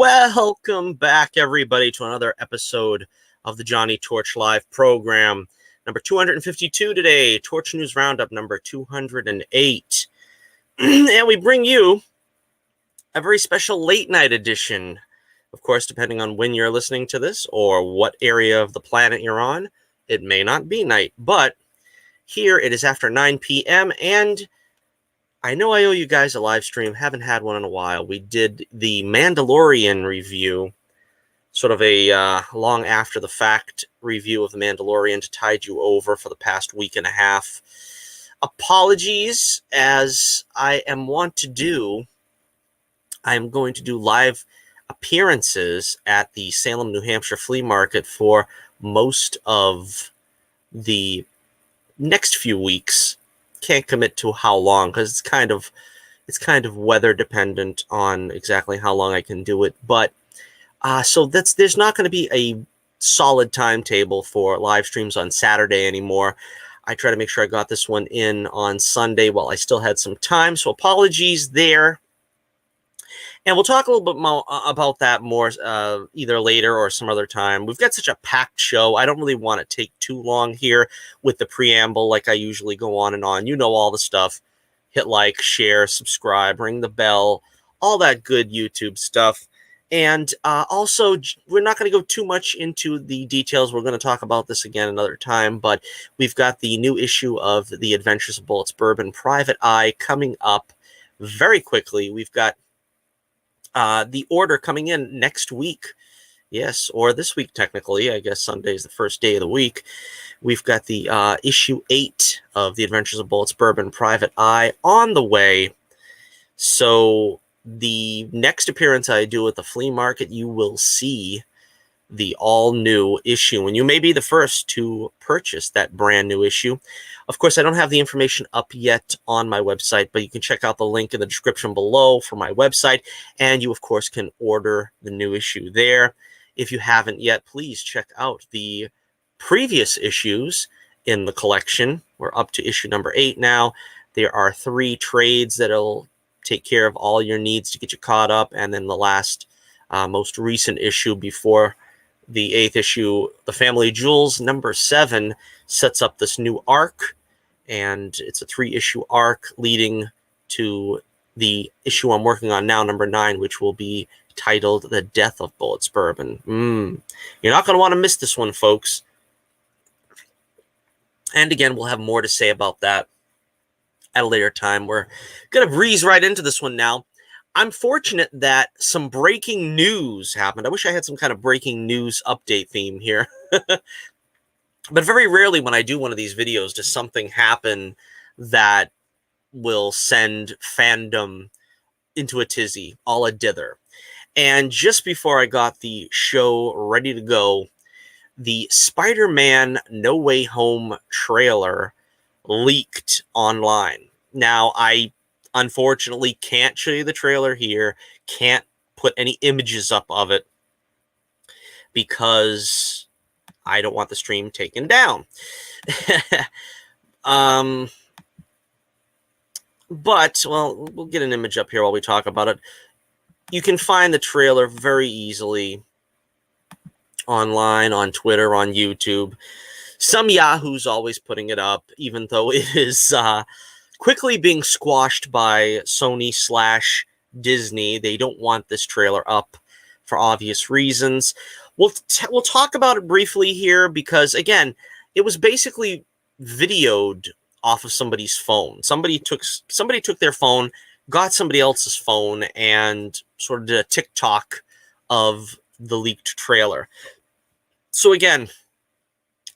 Welcome back, everybody, to another episode of the Johnny Torch Live program. Number 252 today, Torch News Roundup number 208. And we bring you a very special late night edition. Of course, depending on when you're listening to this or what area of the planet you're on, it may not be night. But here it is after 9 p.m. and I know I owe you guys a live stream. Haven't had one in a while. We did the Mandalorian review, sort of a long after the fact review of the Mandalorian to tide you over for the past week and a half. Apologies, as I am wont to do. I am going to do live appearances at the Salem, New Hampshire flea market for most of the next few weeks. Can't commit to how long because it's kind of weather dependent on exactly how long I can do it. But so there's not going to be a solid timetable for live streams on Saturday anymore. I try to make sure I got this one in on Sunday while I still had some time. So apologies there. And we'll talk a little bit more about that more either later or some other time. We've got such a packed show. I don't really want to take too long here with the preamble like I usually go on and on. You know all the stuff. Hit like, share, subscribe, ring the bell, all that good YouTube stuff. And also, we're not going to go too much into the details. We're going to talk about this again another time. But we've got the new issue of The Adventures of Bullets Bourbon Private Eye coming up very quickly. We've got the order coming in next week. Yes, or this week, technically. I guess Sunday is the first day of the week. We've got the issue 8 of The Adventures of Bullets Bourbon Private Eye on the way. So the next appearance I do at the flea market, you will see the all-new issue, and you may be the first to purchase that brand new issue. Of course, I don't have the information up yet on my website, but you can check out the link in the description below for my website, and you, of course, can order the new issue there. If you haven't yet, please check out the previous issues in the collection. We're up to issue number 8 now. There are 3 trades that'll take care of all your needs to get you caught up, and then the last, most recent issue before the 8th issue, The Family Jewels, number 7, sets up this new arc, and it's a 3-issue arc leading to the issue I'm working on now, number 9, which will be titled The Death of Bullets Bourbon. You're not going to want to miss this one, folks. And again, we'll have more to say about that at a later time. We're going to breeze right into this one now. I'm fortunate that some breaking news happened. I wish I had some kind of breaking news update theme here. But very rarely when I do one of these videos does something happen that will send fandom into a tizzy, all a dither. And just before I got the show ready to go, the Spider-Man No Way Home trailer leaked online. Now, I unfortunately can't show you the trailer here, can't put any images up of it because I don't want the stream taken down. But, well, we'll get an image up here while we talk about it. You can find the trailer very easily online, on Twitter, on YouTube. Some yahoos always putting it up, even though it is quickly being squashed by Sony/Disney. They don't want this trailer up for obvious reasons. We'll talk about it briefly here because, again, it was basically videoed off of somebody's phone. Somebody took their phone, got somebody else's phone, and sort of did a TikTok of the leaked trailer. So again,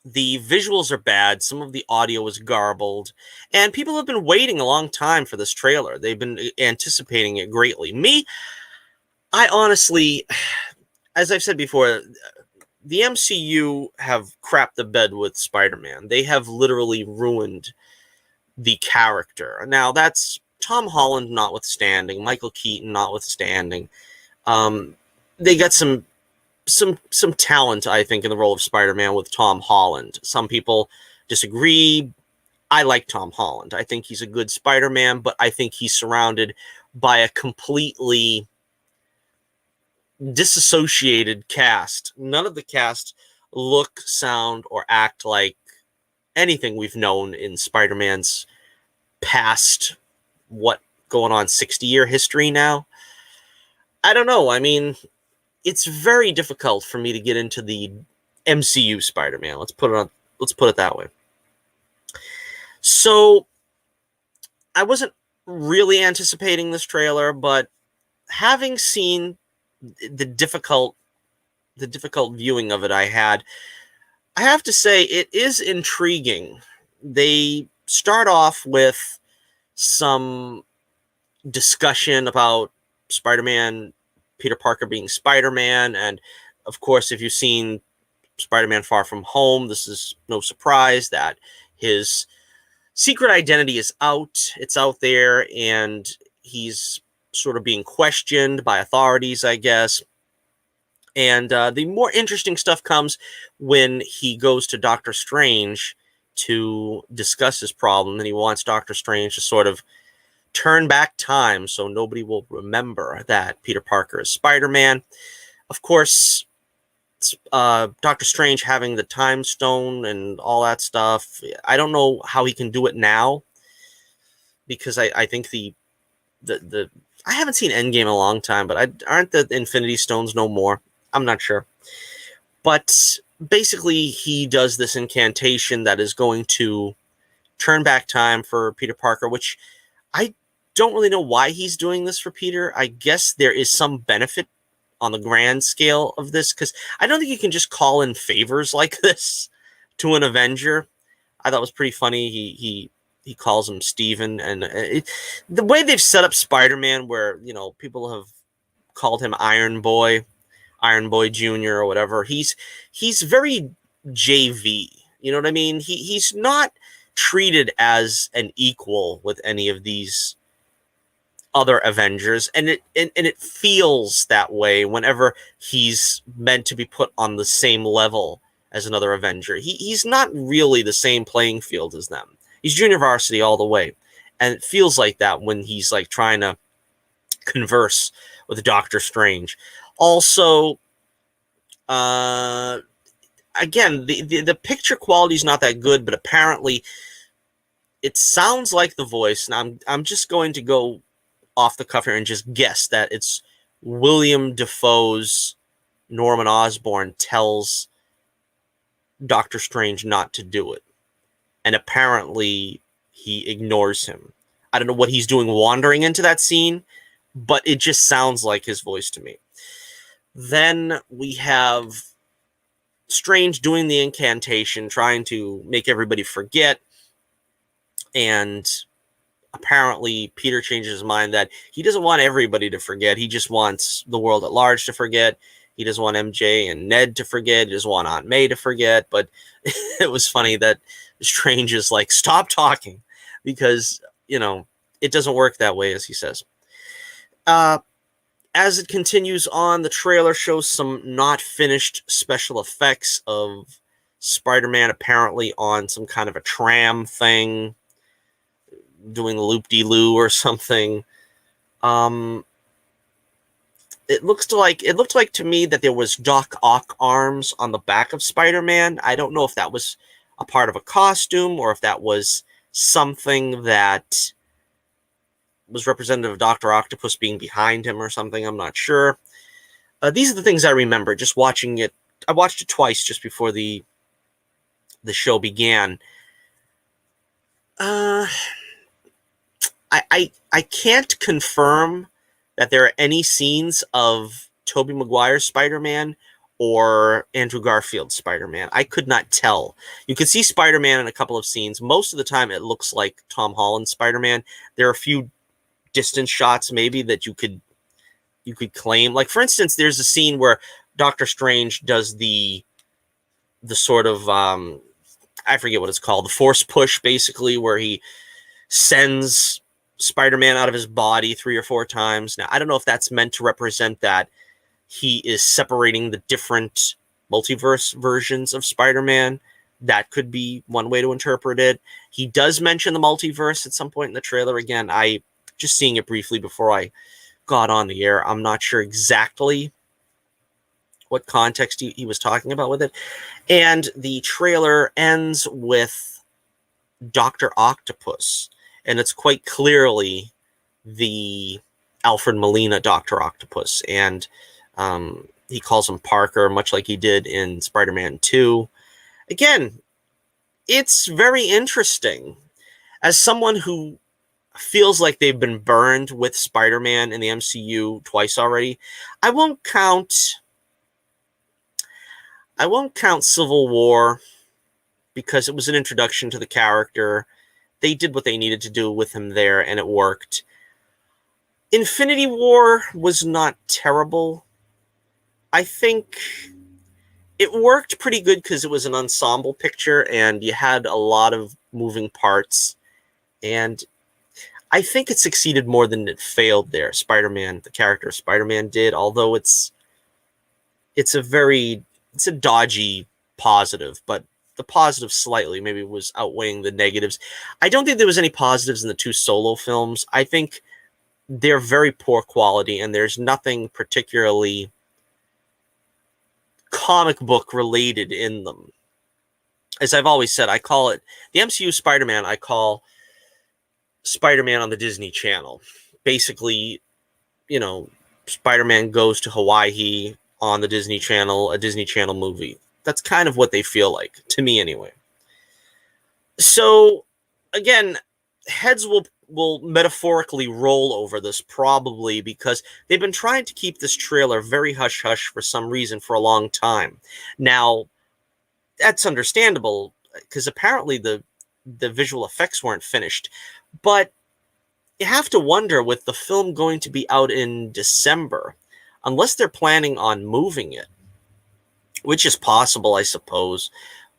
the visuals are bad. Some of the audio is garbled. And people have been waiting a long time for this trailer. They've been anticipating it greatly. Me, I honestly, as I've said before, the MCU have crapped the bed with Spider-Man. They have literally ruined the character. Now, that's Tom Holland notwithstanding, Michael Keaton notwithstanding. They got some talent, I think, in the role of Spider-Man with Tom Holland. Some people disagree. I like Tom Holland. I think he's a good Spider-Man, but I think he's surrounded by a completely disassociated cast. None of the cast look, sound, or act like anything we've known in Spider-Man's past, what, going on 60-year history now? I don't know. I mean, it's very difficult for me to get into the MCU Spider-Man. Let's put it that way. So I wasn't really anticipating this trailer, but having seen the difficult viewing of it I have to say it is intriguing. They start off with some discussion about Spider-Man, Peter Parker being Spider-Man, and of course, if you've seen Spider-Man Far From Home, this is no surprise that his secret identity is out. It's out there, and he's sort of being questioned by authorities, I guess. And the more interesting stuff comes when he goes to Doctor Strange to discuss his problem, and he wants Doctor Strange to sort of turn back time so nobody will remember that Peter Parker is Spider-Man. Of course, Doctor Strange having the time stone and all that stuff. I don't know how he can do it now, because I think the I haven't seen Endgame in a long time, but aren't the Infinity Stones no more? I'm not sure. But basically, he does this incantation that is going to turn back time for Peter Parker, which I don't really know why he's doing this for Peter. I guess there is some benefit on the grand scale of this, because I don't think you can just call in favors like this to an Avenger. I thought it was pretty funny. He calls him Steven, and the way they've set up Spider-Man, where, you know, people have called him Iron Boy Jr. or whatever. He's very JV. You know what I mean? He's not treated as an equal with any of these other Avengers, and it feels that way whenever he's meant to be put on the same level as another Avenger. He's not really the same playing field as them. He's junior varsity all the way, and it feels like that when he's like trying to converse with Doctor Strange. Also, again, the picture quality is not that good, but apparently it sounds like the voice, and I'm just going to go off the cuff here and just guess that it's William Dafoe's Norman Osborn tells Doctor Strange not to do it, and apparently he ignores him. I don't know what he's doing wandering into that scene, but it just sounds like his voice to me. Then we have Strange doing the incantation, trying to make everybody forget, and apparently Peter changes his mind that he doesn't want everybody to forget. He just wants the world at large to forget. He doesn't want MJ and Ned to forget. He doesn't want Aunt May to forget. But it was funny that Strange is like, stop talking, because, you know, it doesn't work that way, as he says. As it continues on, the trailer shows some not finished special effects of Spider-Man apparently on some kind of a tram thing, doing the loop-de-loo or something. It looked like to me that there was Doc Ock arms on the back of Spider-Man. I don't know if that was a part of a costume or if that was something that was representative of Dr. Octopus being behind him or something. I'm not sure. These are the things I remember just watching it. I watched it twice just before the show began. I can't confirm that there are any scenes of Tobey Maguire's Spider-Man or Andrew Garfield's Spider-Man. I could not tell. You could see Spider-Man in a couple of scenes. Most of the time it looks like Tom Holland's Spider-Man. There are a few distance shots maybe that you could claim. Like, for instance, there's a scene where Doctor Strange does the sort of I forget what it's called, the force push, basically, where he sends Spider-Man out of his body 3 or 4 times. Now, I don't know if that's meant to represent that he is separating the different multiverse versions of Spider-Man. That could be one way to interpret it. He does mention the multiverse at some point in the trailer. Again, I just seeing it briefly before I got on the air. I'm not sure exactly what context he was talking about with it. And the trailer ends with Dr. Octopus, and it's quite clearly the Alfred Molina Dr. Octopus, and he calls him Parker, much like he did in Spider-Man 2. Again, it's very interesting. As someone who feels like they've been burned with Spider-Man in the MCU twice already, I won't count Civil War, because it was an introduction to the character. They did what they needed to do with him there, and it worked. Infinity War was not terrible. I think it worked pretty good because it was an ensemble picture, and you had a lot of moving parts. And I think it succeeded more than it failed there. Spider-Man, the character of Spider-Man did, although it's a dodgy positive, but the positive slightly maybe was outweighing the negatives. I don't think there was any positives in the two solo films. I think they're very poor quality, and there's nothing particularly comic book related in them. As I've always said, I call it the MCU Spider-Man. I call Spider-Man on the Disney Channel. Basically, Spider-Man goes to Hawaii on the Disney Channel, a Disney Channel movie. That's kind of what they feel like, to me anyway. So, again, heads will metaphorically roll over this probably because they've been trying to keep this trailer very hush-hush for some reason for a long time. Now, that's understandable because apparently the visual effects weren't finished. But you have to wonder, with the film going to be out in December, unless they're planning on moving it, which is possible, I suppose.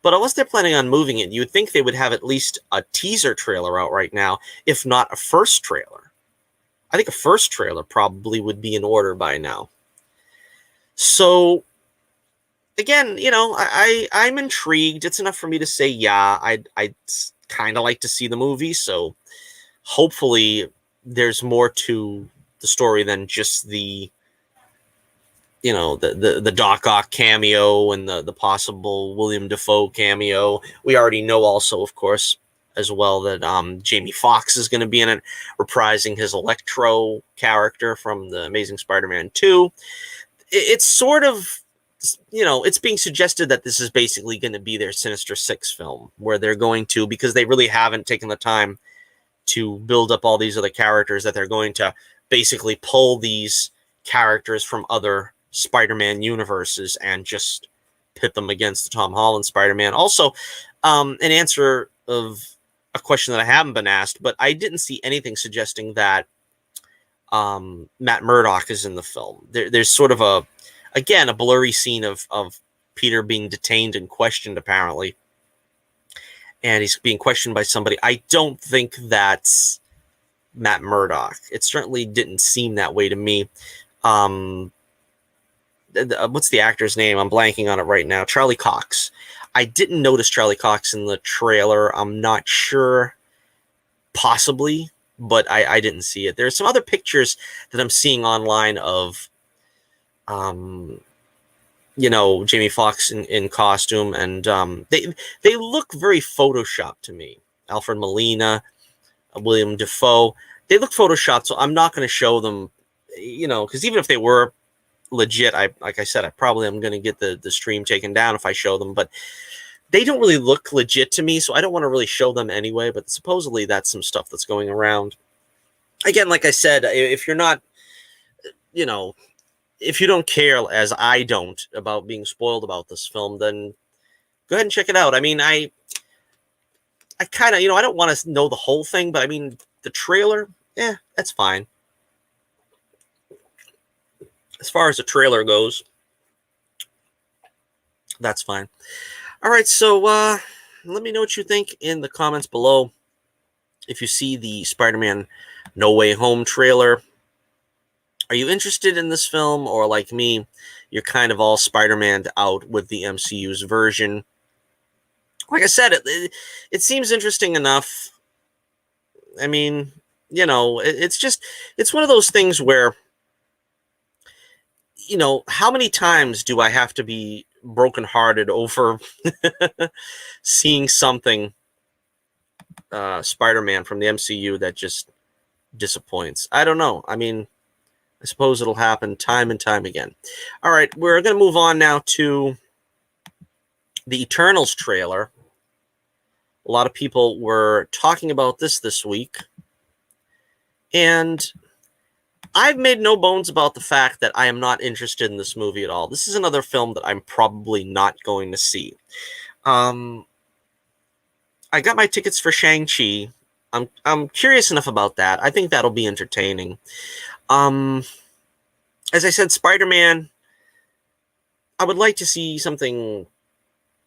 But unless they're planning on moving it, you would think they would have at least a teaser trailer out right now, if not a first trailer. I think a first trailer probably would be in order by now. So, again, I'm intrigued. It's enough for me to say, yeah, I'd kind of like to see the movie. So hopefully there's more to the story than just the Doc Ock cameo and the possible William Dafoe cameo. We already know also, of course, as well, that Jamie Foxx is going to be in it, reprising his Electro character from the Amazing Spider-Man 2. It's sort of, it's being suggested that this is basically going to be their Sinister Six film, where they're going to, because they really haven't taken the time to build up all these other characters, that they're going to basically pull these characters from other Spider-Man universes and just pit them against the Tom Holland Spider-Man. Also, an answer of a question that I haven't been asked, but I didn't see anything suggesting that Matt Murdock is in the film. There's sort of a blurry scene of Peter being detained and questioned, apparently. And he's being questioned by somebody. I don't think that's Matt Murdock. It certainly didn't seem that way to me. What's the actor's name? I'm blanking on it right now. Charlie Cox. I didn't notice Charlie Cox in the trailer. I'm not sure. Possibly, but I didn't see it. There are some other pictures that I'm seeing online of, Jamie Foxx in costume, and they look very Photoshopped to me. Alfred Molina, William Dafoe. They look Photoshopped, so I'm not going to show them, because even if they were legit, like I said, I probably am going to get the stream taken down if I show them, but they don't really look legit to me, so I don't want to really show them anyway. But supposedly that's some stuff that's going around. Again, like I said, if you're not, if you don't care, as I don't, about being spoiled about this film, then go ahead and check it out. I mean, I kind of, I don't want to know the whole thing, but I mean, the trailer, that's fine. As far as the trailer goes, that's fine. All right, so let me know what you think in the comments below. If you see the Spider-Man No Way Home trailer, are you interested in this film? Or like me, you're kind of all Spider-Man'd out with the MCU's version? Like I said, it seems interesting enough. I mean, it's one of those things where how many times do I have to be brokenhearted over seeing something Spider-Man from the MCU that just disappoints? I don't know. I mean, I suppose it'll happen time and time again. All right, we're going to move on now to the Eternals trailer. A lot of people were talking about this week, and I've made no bones about the fact that I am not interested in this movie at all. This is another film that I'm probably not going to see. I got my tickets for Shang-Chi. I'm curious enough about that. I think that'll be entertaining. As I said, Spider-Man, I would like to see something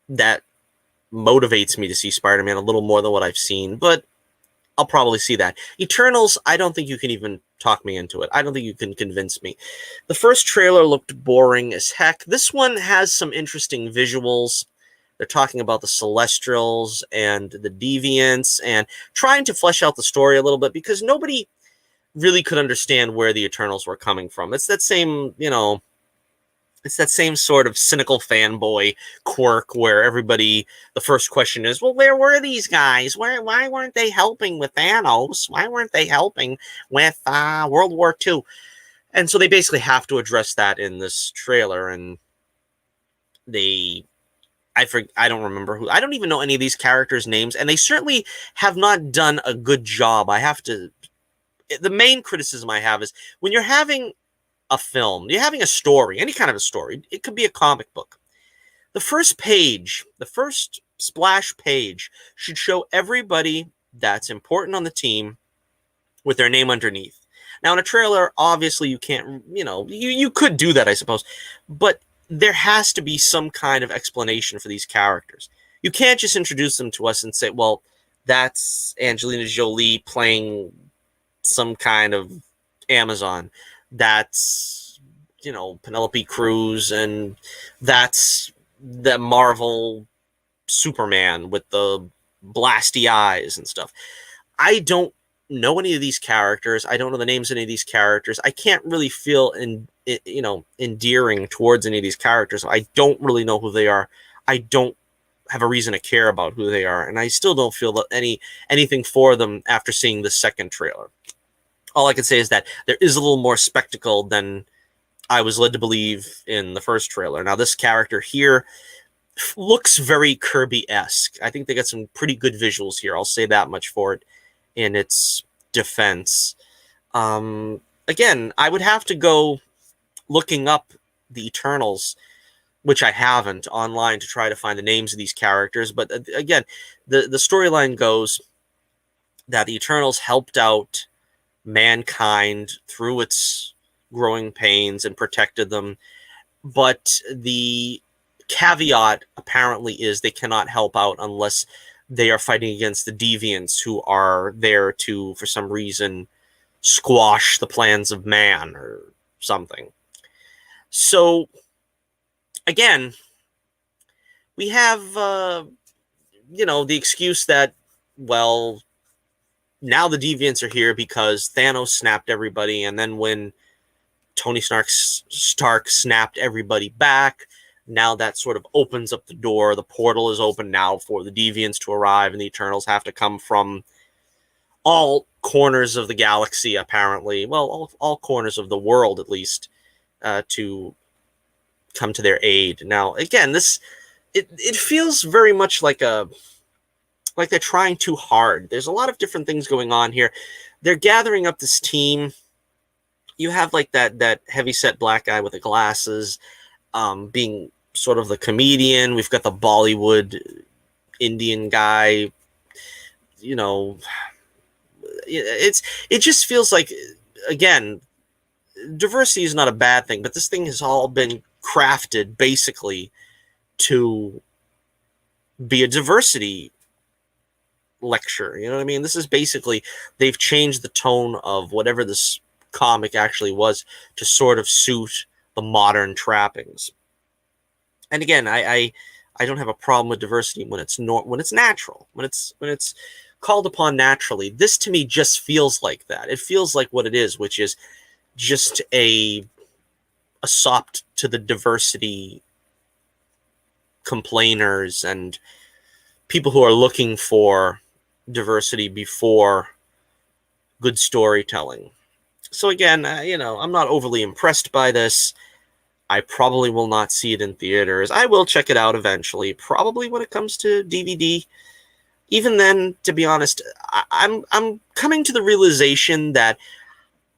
that motivates me to see Spider-Man a little more than what I've seen, but I'll probably see that. Eternals, I don't think you can even talk me into it. I don't think you can convince me. The first trailer looked boring as heck. This one has some interesting visuals. They're talking about the Celestials and the Deviants and trying to flesh out the story a little bit, because nobody really could understand where the Eternals were coming from. It's that same, it's that same sort of cynical fanboy quirk where everybody, the first question is, well, where were these guys? Why weren't they helping with Thanos? Why weren't they helping with World War II? And so they basically have to address that in this trailer. And I don't remember who. I don't even know any of these characters' names, and they certainly have not done a good job. The main criticism I have is when you're having a film, you're having a story, any kind of a story, it could be a comic book. The first page, the first splash page should show everybody that's important on the team with their name underneath. Now, in a trailer, obviously you can't, you could do that, I suppose, but there has to be some kind of explanation for these characters. You can't just introduce them to us and say, well, that's Angelina Jolie playing some kind of Amazon. That's, Penelope Cruz, and that's the Marvel Superman with the blasty eyes and stuff. I don't know any of these characters. I don't know the names of any of these characters. I can't really feel endearing towards any of these characters. I don't really know who they are. I don't have a reason to care about who they are, and I still don't feel anything for them after seeing the second trailer. All I can say is that there is a little more spectacle than I was led to believe in the first trailer. Now, this character here looks very Kirby-esque. I think they got some pretty good visuals here. I'll say that much for it in its defense. Again, I would have to go looking up the Eternals, which I haven't, online to try to find the names of these characters. But again, the storyline goes that the Eternals helped out mankind through its growing pains and protected them. But the caveat apparently is they cannot help out unless they are fighting against the Deviants, who are there to, for some reason, squash the plans of man or something. So, again, we have, the excuse that, well, now the Deviants are here because Thanos snapped everybody, and then when Tony Stark snapped everybody back, now that sort of opens up the door. The portal is open now for the Deviants to arrive, and the Eternals have to come from all corners of the galaxy, apparently. Well, all corners of the world, at least, to come to their aid. Now, again, it feels very much like they're trying too hard. There's a lot of different things going on here. They're gathering up this team. You have like that heavy-set black guy with the glasses, being sort of the comedian. We've got the Bollywood Indian guy. It just feels like, again, diversity is not a bad thing, but this thing has all been crafted basically to be a diversity lecture. You know what I mean? This is basically, they've changed the tone of whatever this comic actually was to sort of suit the modern trappings. And again, I don't have a problem with diversity when it's natural, when it's called upon naturally. This to me just feels like that. It feels like what it is, which is just a a sop to the diversity complainers and people who are looking for diversity before good storytelling. So again, I'm not overly impressed by this. I probably will not see it in theaters. I will check it out eventually, probably when it comes to DVD. Even then, to be honest, I'm coming to the realization that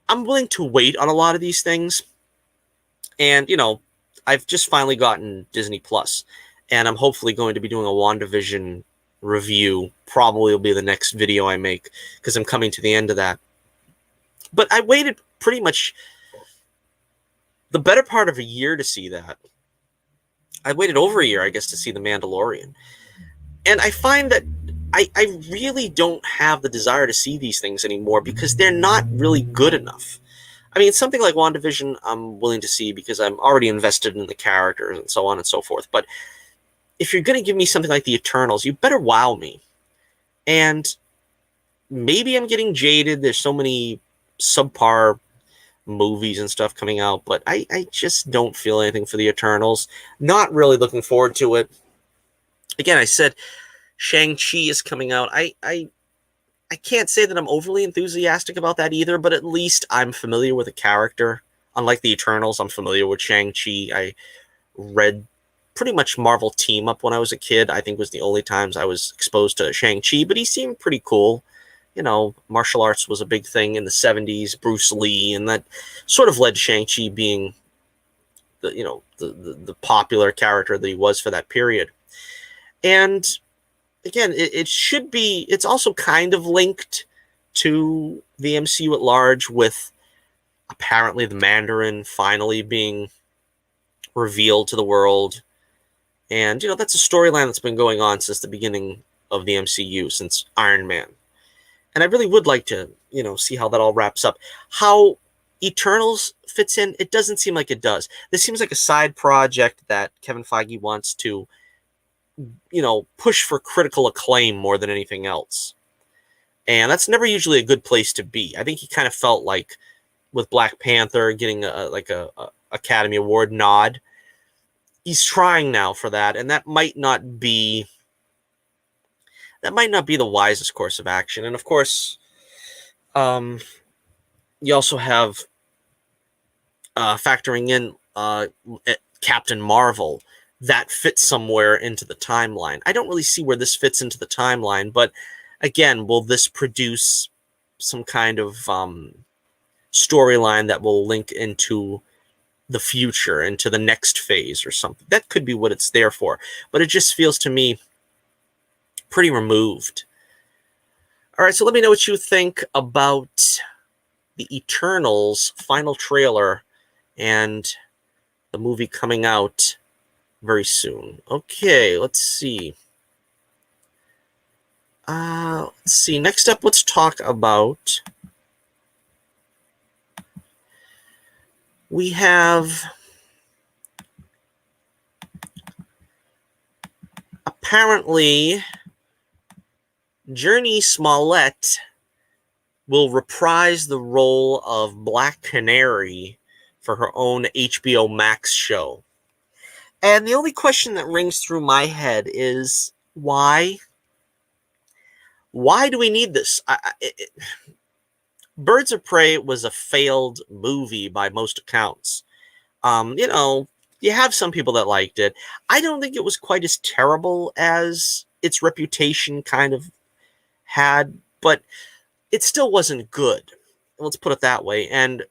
I'm willing to wait on a lot of these things. And, I've just finally gotten Disney Plus, and I'm hopefully going to be doing a WandaVision review. Probably will be the next video I make, because I'm coming to the end of that. But I waited pretty much the better part of a year to see that. I waited over a year, I guess, to see The Mandalorian. And I find that I really don't have the desire to see these things anymore because they're not really good enough. I mean, something like WandaVision I'm willing to see because I'm already invested in the characters and so on and so forth. But if you're going to give me something like The Eternals, you better wow me. And maybe I'm getting jaded. There's so many subpar movies and stuff coming out, but I just don't feel anything for The Eternals. Not really looking forward to it. Again, I said Shang-Chi is coming out. I can't say that I'm overly enthusiastic about that either, but at least I'm familiar with the character. Unlike The Eternals, I'm familiar with Shang-Chi. I read pretty much Marvel Team Up when I was a kid. I think was the only times I was exposed to Shang-Chi, but he seemed pretty cool. Martial arts was a big thing in the 70s, Bruce Lee, and that sort of led Shang-Chi being the popular character that he was for that period. And again, it's also kind of linked to the MCU at large, with apparently the Mandarin finally being revealed to the world. And, that's a storyline that's been going on since the beginning of the MCU, since Iron Man. And I really would like to, see how that all wraps up. How Eternals fits in, it doesn't seem like it does. This seems like a side project that Kevin Feige wants to, push for critical acclaim more than anything else. And that's never usually a good place to be. I think he kind of felt like with Black Panther getting a Academy Award nod, he's trying now for that, and that might not be the wisest course of action. And of course, you also have factoring in Captain Marvel. That fits somewhere into the timeline. I don't really see where this fits into the timeline, but again, will this produce some kind of storyline that will link into the future, into the next phase or something? That could be what it's there for, but it just feels to me pretty removed. All right, so let me know what you think about the Eternals final trailer and the movie coming out very soon. Okay, let's see. Next up, let's talk about... We have... Apparently, Jurnee Smollett will reprise the role of Black Canary for her own HBO Max show. And the only question that rings through my head is, why? Why do we need this? Birds of Prey was a failed movie by most accounts. You have some people that liked it. I don't think it was quite as terrible as its reputation kind of had, but it still wasn't good. Let's put it that way. And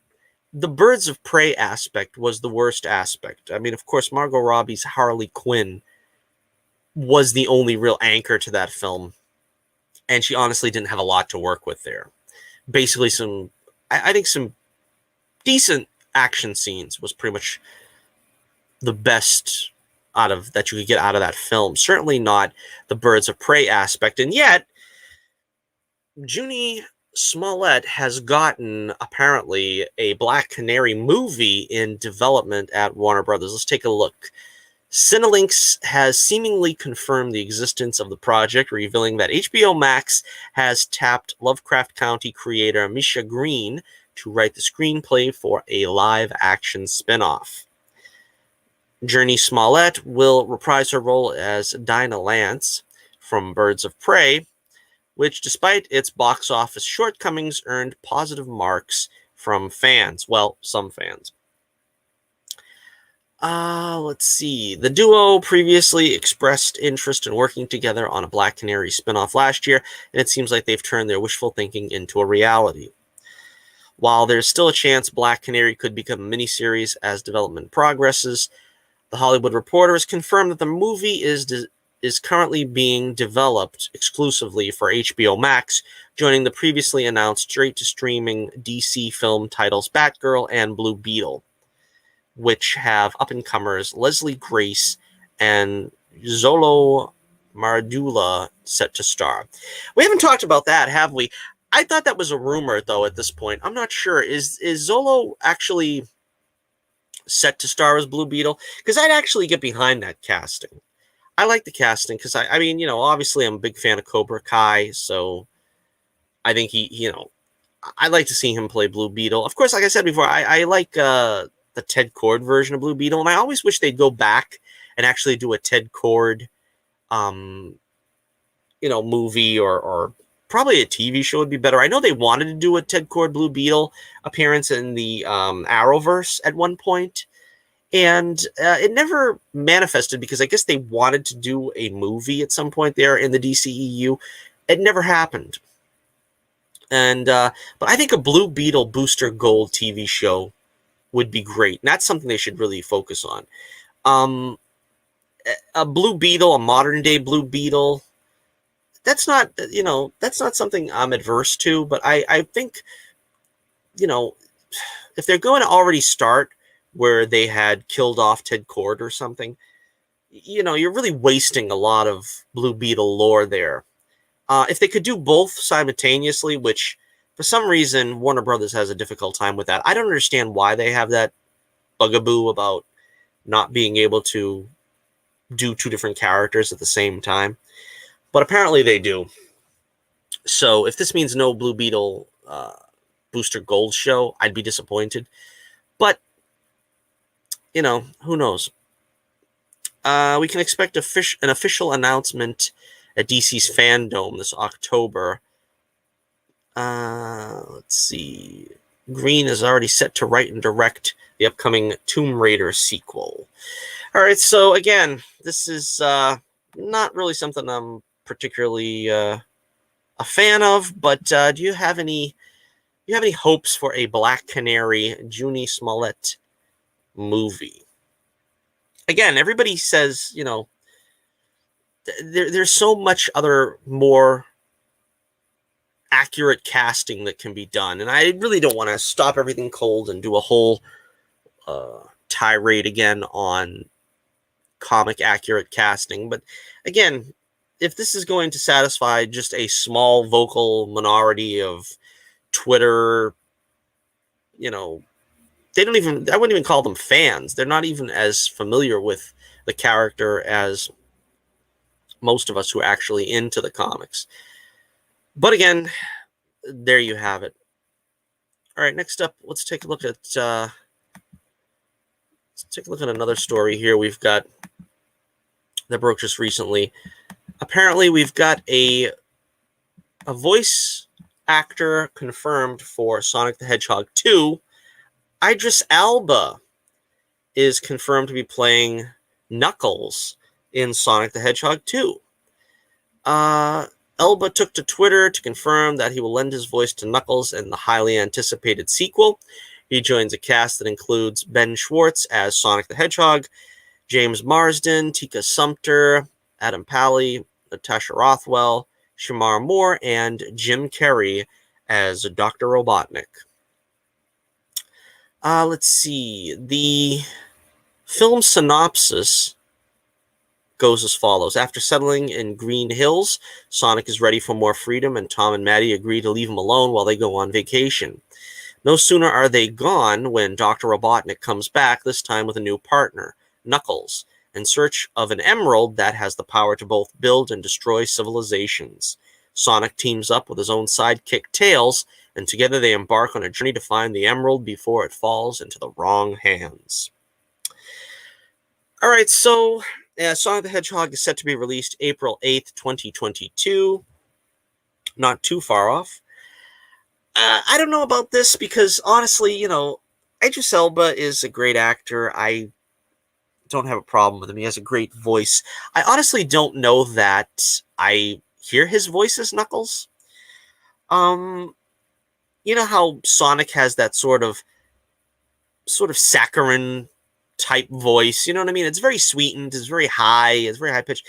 the Birds of Prey aspect was the worst aspect. I mean, of course, Margot Robbie's Harley Quinn was the only real anchor to that film, and she honestly didn't have a lot to work with there. Basically, I think some decent action scenes was pretty much the best that you could get out of that film. Certainly not the Birds of Prey aspect, and yet Jurnee Smollett has gotten, apparently, a Black Canary movie in development at Warner Brothers. Let's take a look. Cinelinx has seemingly confirmed the existence of the project, revealing that HBO Max has tapped Lovecraft Country creator Misha Green to write the screenplay for a live-action spinoff. Journey Smollett will reprise her role as Dinah Lance from Birds of Prey, which, despite its box office shortcomings, earned positive marks from fans. Well, some fans. Let's see. The duo previously expressed interest in working together on a Black Canary spinoff last year, and it seems like they've turned their wishful thinking into a reality. While there's still a chance Black Canary could become a miniseries as development progresses, The Hollywood Reporter has confirmed that the movie is currently being developed exclusively for HBO Max, joining the previously announced straight-to-streaming DC film titles Batgirl and Blue Beetle, which have up-and-comers Leslie Grace and Zolo Mardula set to star. We haven't talked about that, have we? I thought that was a rumor, though, at this point. I'm not sure. Is Zolo actually set to star as Blue Beetle? Because I'd actually get behind that casting. I like the casting because, I mean, you know, obviously I'm a big fan of Cobra Kai, so I think I'd like to see him play Blue Beetle. Of course, like I said before, I like the Ted Kord version of Blue Beetle, and I always wish they'd go back and actually do a Ted Kord, movie or probably a TV show would be better. I know they wanted to do a Ted Kord Blue Beetle appearance in the Arrowverse at one point, and it never manifested because I guess they wanted to do a movie at some point there in the DCEU. It never happened. And but I think a Blue Beetle Booster Gold TV show would be great. And that's something they should really focus on. A Blue Beetle, a modern day Blue Beetle, that's not something I'm adverse to, but I think, if they're going to already start where they had killed off Ted Kord or something, you're really wasting a lot of Blue Beetle lore there. If they could do both simultaneously, which for some reason Warner Brothers has a difficult time with that. I don't understand why they have that bugaboo about not being able to do two different characters at the same time. But apparently they do. So if this means no Blue Beetle Booster Gold show, I'd be disappointed. But, who knows? We can expect an official announcement at DC's Fandom this October. Let's see. Green is already set to write and direct the upcoming Tomb Raider sequel. All right, so again, this is not really something I'm particularly a fan of, but do you have any hopes for a Black Canary Junie Smollett movie? Again, everybody says, there's so much other more accurate casting that can be done, and I really don't want to stop everything cold and do a whole tirade again on comic accurate casting. But again, if this is going to satisfy just a small vocal minority of Twitter, I wouldn't even call them fans. They're not even as familiar with the character as most of us who are actually into the comics. But again, there you have it. All right, next up, let's take a look at another story here. We've got that broke just recently. Apparently, we've got a voice actor confirmed for Sonic the Hedgehog 2. Idris Elba is confirmed to be playing Knuckles in Sonic the Hedgehog 2. Elba took to Twitter to confirm that he will lend his voice to Knuckles in the highly anticipated sequel. He joins a cast that includes Ben Schwartz as Sonic the Hedgehog, James Marsden, Tika Sumpter, Adam Pally, Natasha Rothwell, Shamar Moore, and Jim Carrey as Dr. Robotnik. Let's see. The film synopsis goes as follows. After settling in Green Hills, Sonic is ready for more freedom, and Tom and Maddie agree to leave him alone while they go on vacation. No sooner are they gone when Dr. Robotnik comes back, this time with a new partner, Knuckles, in search of an emerald that has the power to both build and destroy civilizations. Sonic teams up with his own sidekick, Tails, and together they embark on a journey to find the emerald before it falls into the wrong hands. All right, so Sonic the Hedgehog is set to be released April 8th, 2022. Not too far off. I don't know about this because, honestly, Idris Elba is a great actor. I don't have a problem with him. He has a great voice. I honestly don't know that I hear his voice as Knuckles. You know how Sonic has that sort of saccharine type voice, you know what I mean? It's very sweetened, it's very high, it's very high pitched.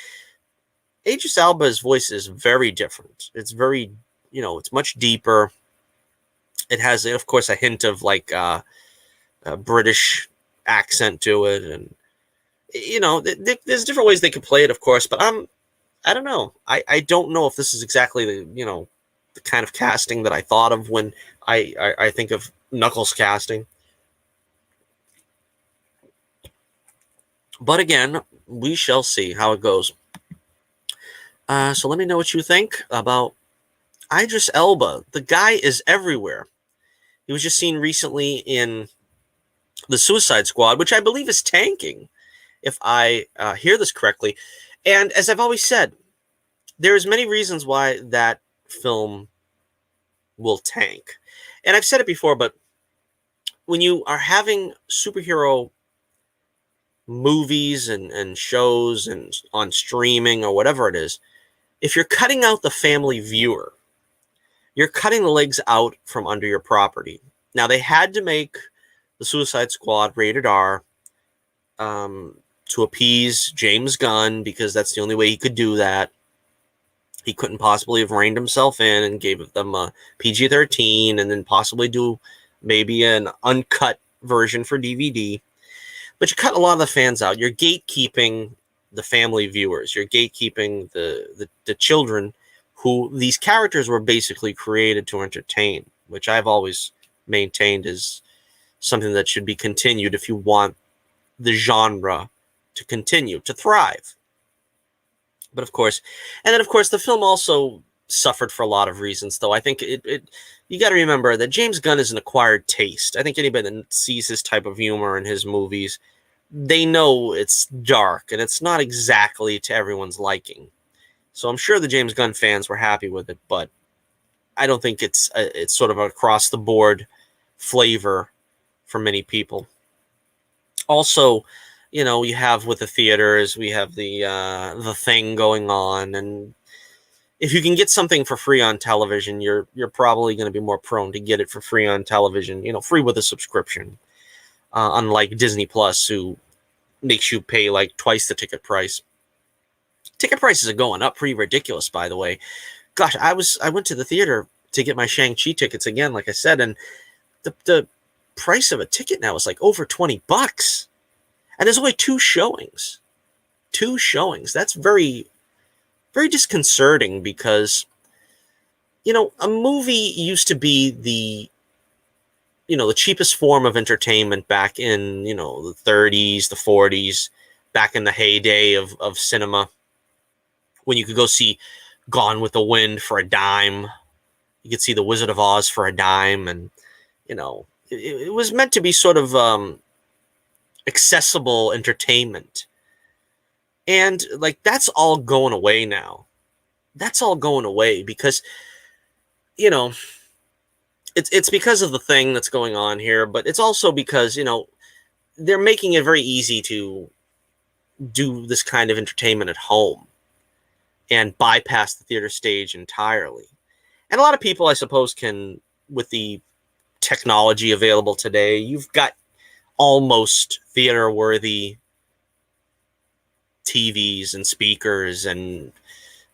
Idris Elba's voice is very different. It's very, it's much deeper. It has, of course, a hint of like a British accent to it, and there's different ways they could play it, of course. But I don't know. I don't know if this is exactly the kind of casting that I thought of when I think of Knuckles casting. But again, we shall see how it goes. So let me know what you think about Idris Elba. The guy is everywhere. He was just seen recently in The Suicide Squad, which I believe is tanking, if I hear this correctly. And as I've always said, there's many reasons why that film will tank. And I've said it before, but when you are having superhero movies and shows and on streaming or whatever it is, if you're cutting out the family viewer, you're cutting the legs out from under your property. Now, they had to make the Suicide Squad rated R to appease James Gunn, because that's the only way he could do that. He couldn't possibly have reined himself in and gave them a PG-13 and then possibly do maybe an uncut version for DVD. But you cut a lot of the fans out. You're gatekeeping the family viewers. You're gatekeeping the children who these characters were basically created to entertain, which I've always maintained is something that should be continued if you want the genre to continue to thrive. But of course, the film also suffered for a lot of reasons, though. I think you got to remember that James Gunn is an acquired taste. I think anybody that sees his type of humor in his movies, they know it's dark and it's not exactly to everyone's liking. So I'm sure the James Gunn fans were happy with it, but I don't think it's sort of an across the board flavor for many people. Also, you have with the theaters, we have the thing going on, and if you can get something for free on television, you're probably going to be more prone to get it for free on television, free with a subscription. Unlike Disney Plus, who makes you pay like twice the ticket price. Ticket prices are going up pretty ridiculous, by the way. Gosh, I went to the theater to get my Shang-Chi tickets again, like I said, and the price of a ticket now is like over $20. And there's only two showings. That's very, very disconcerting because, a movie used to be the cheapest form of entertainment back in, the 30s, the 40s, back in the heyday of cinema, when you could go see Gone with the Wind for a dime. You could see The Wizard of Oz for a dime. And, it was meant to be sort of accessible entertainment. And, that's all going away now. That's all going away because, it's because of the thing that's going on here, but it's also because, they're making it very easy to do this kind of entertainment at home and bypass the theater stage entirely. And a lot of people, I suppose, can, with the technology available today, you've got almost theater-worthy TVs and speakers, and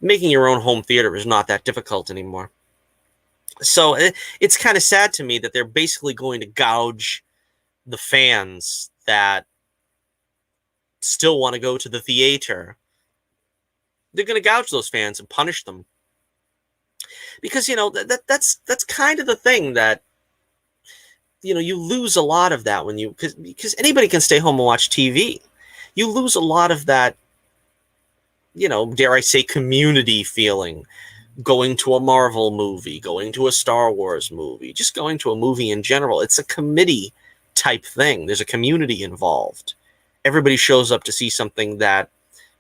making your own home theater is not that difficult anymore. So it's kind of sad to me that they're basically going to gouge the fans that still want to go to the theater. They're going to gouge those fans and punish them. Because, that's kind of the thing that, you lose a lot of that when because anybody can stay home and watch TV. You lose a lot of that, dare I say, community feeling going to a Marvel movie, going to a Star Wars movie, just going to a movie in general. It's a committee type thing. There's a community involved. Everybody shows up to see something that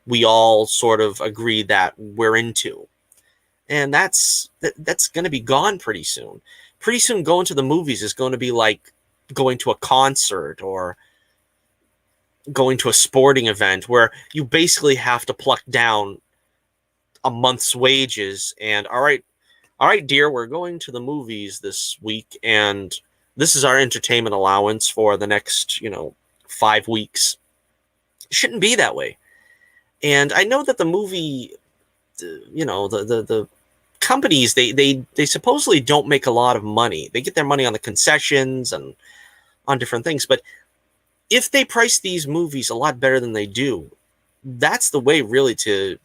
we all sort of agree that we're into. And that's going to be gone pretty soon. Pretty soon going to the movies is going to be like going to a concert or going to a sporting event where you basically have to pluck down a month's wages and all right, dear, we're going to the movies this week and this is our entertainment allowance for the next, 5 weeks. It shouldn't be that way. And I know that the movie, the companies, they supposedly don't make a lot of money. They get their money on the concessions and on different things. But if they price these movies a lot better than they do, that's the way really to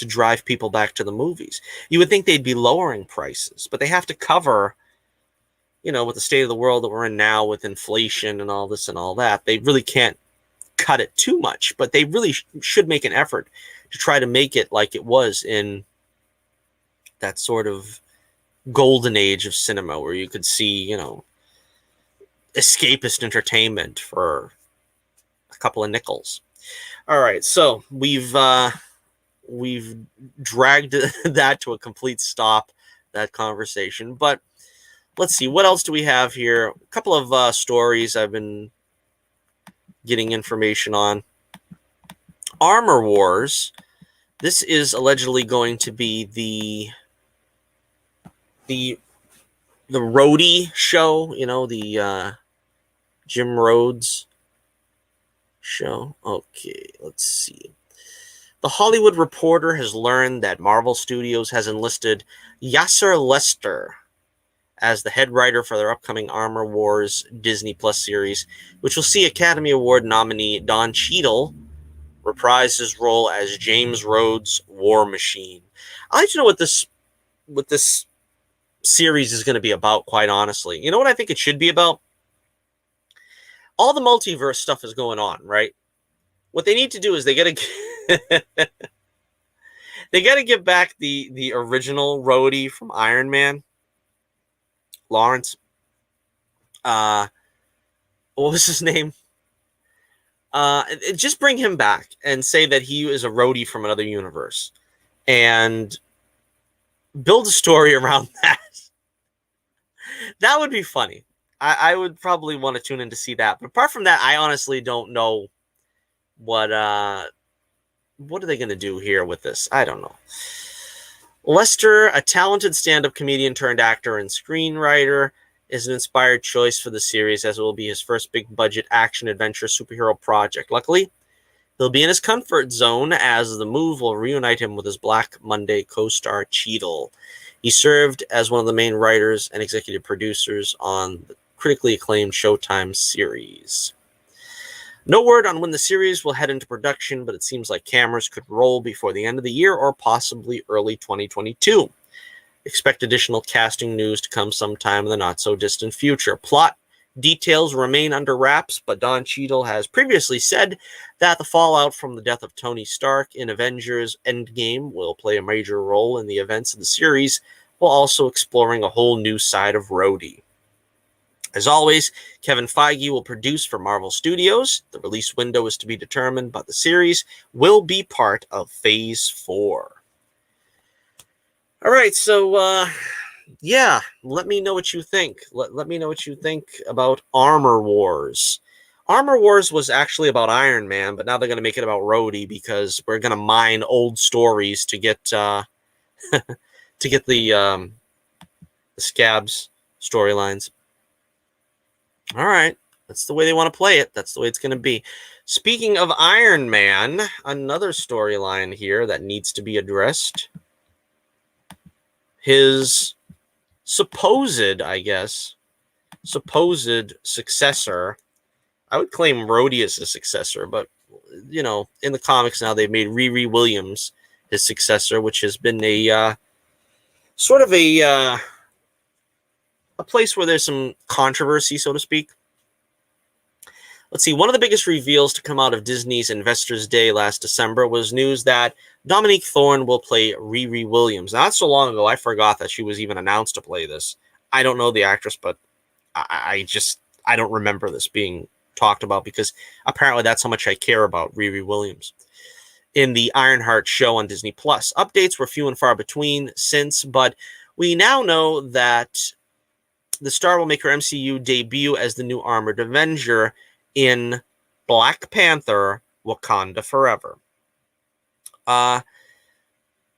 drive people back to the movies. You would think they'd be lowering prices, but they have to cover, with the state of the world that we're in now with inflation and all this and all that. They really can't cut it too much, but they really should make an effort to try to make it like it was in that sort of golden age of cinema where you could see, escapist entertainment for a couple of nickels. All right, so we've dragged that to a complete stop, that conversation. But let's see, what else do we have here? A couple of stories I've been getting information on. Armor Wars. This is allegedly going to be the Rhodey show, the Jim Rhodes show. Okay, let's see. The Hollywood Reporter has learned that Marvel Studios has enlisted Yasser Lester as the head writer for their upcoming Armor Wars Disney Plus series, which will see Academy Award nominee Don Cheadle reprise his role as James Rhodes' War Machine. I'd like to know what this series is going to be about, quite honestly. You know what I think it should be about? All the multiverse stuff is going on, right? What they need to do is they got to give back the original Rhodey from Iron Man, Lawrence. What was his name? Just bring him back and say that he is a Rhodey from another universe, and build a story around that. That would be funny. I would probably want to tune in to see that. But apart from that, I honestly don't know what are they going to do here with this? I don't know. Lester, a talented stand-up comedian turned actor and screenwriter, is an inspired choice for the series, as it will be his first big-budget action-adventure superhero project. Luckily, he'll be in his comfort zone, as the move will reunite him with his Black Monday co-star Cheadle. He served as one of the main writers and executive producers on the critically acclaimed Showtime series. No word on when the series will head into production, but it seems like cameras could roll before the end of the year or possibly early 2022. Expect additional casting news to come sometime in the not-so-distant future. Plot details remain under wraps, but Don Cheadle has previously said that the fallout from the death of Tony Stark in Avengers Endgame will play a major role in the events of the series, while also exploring a whole new side of Rhodey. As always, Kevin Feige will produce for Marvel Studios. The release window is to be determined, but the series will be part of Phase 4. All right, so, yeah, let me know what you think. Let me know what you think about Armor Wars. Armor Wars was actually about Iron Man, but now they're going to make it about Rhodey because we're going to mine old stories to get to get the Scabs storylines. All right, that's the way they want to play it. That's the way it's going to be. Speaking of Iron Man, another storyline here that needs to be addressed. His supposed successor. I would claim Rhodey as his successor, but, in the comics now they've made Riri Williams his successor, which has been a sort of a place where there's some controversy, so to speak. Let's see, one of the biggest reveals to come out of Disney's Investors Day last December was news that Dominique Thorne will play Riri Williams. Not so long ago, I forgot that she was even announced to play this. I don't know the actress, but I don't remember this being talked about, because apparently that's how much I care about Riri Williams. In the Ironheart show on Disney Plus, updates were few and far between since, but we now know that the star will make her MCU debut as the new Armored Avenger in Black Panther: Wakanda Forever.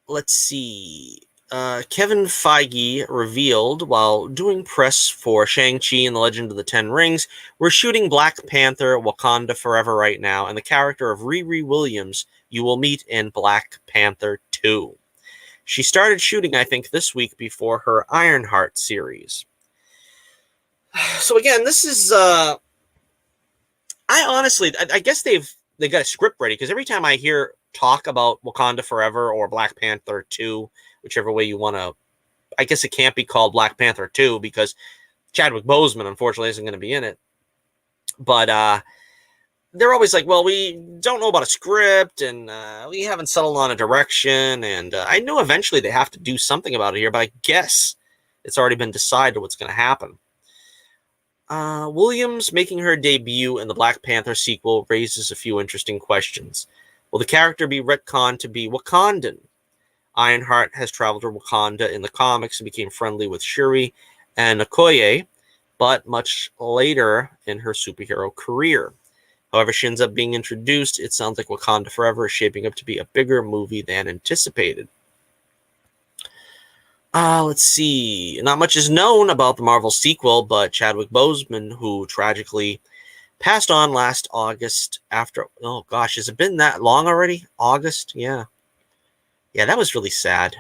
Let's see. Kevin Feige revealed while doing press for Shang-Chi and the Legend of the Ten Rings, we're shooting Black Panther: Wakanda Forever right now, and the character of Riri Williams you will meet in Black Panther 2. She started shooting, I think, this week before her Ironheart series. So again, this is I guess they got a script ready, because every time I hear talk about Wakanda Forever or Black Panther 2, whichever way you want to, I guess it can't be called Black Panther 2 because Chadwick Boseman, unfortunately, isn't going to be in it. But they're always like, well, we don't know about a script, and we haven't settled on a direction, and I know eventually they have to do something about it here, but I guess it's already been decided what's going to happen. Williams making her debut in the Black Panther sequel raises a few interesting questions. Will the character be retconned to be Wakandan? Ironheart has traveled to Wakanda in the comics and became friendly with Shuri and Okoye, but much later in her superhero career. However she ends up being introduced, it sounds like Wakanda Forever is shaping up to be a bigger movie than anticipated. Let's see. Not much is known about the Marvel sequel, but Chadwick Boseman, who tragically passed on last August after, oh gosh, has it been that long already? August? Yeah. Yeah, that was really sad.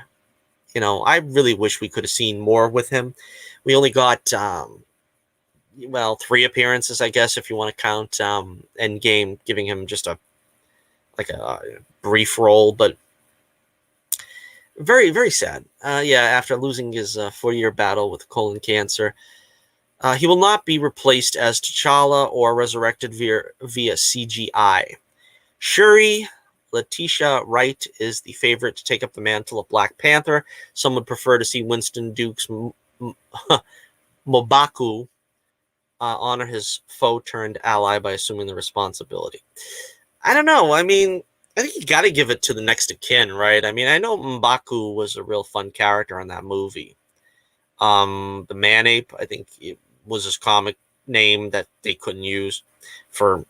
You know, I really wish we could have seen more with him. We only got, 3 appearances, I guess, if you want to count Endgame, giving him just a brief role, but very, very sad. After losing his 4-year battle with colon cancer, he will not be replaced as T'Challa or resurrected via CGI. Shuri Letitia Wright is the favorite to take up the mantle of Black Panther. Some would prefer to see Winston Duke's M'Baku honor his foe-turned-ally by assuming the responsibility. I don't know. I mean, I think you got to give it to the next of kin, right? I mean, I know M'Baku was a real fun character in that movie. The Man-Ape, I think it was his comic name that they couldn't use for,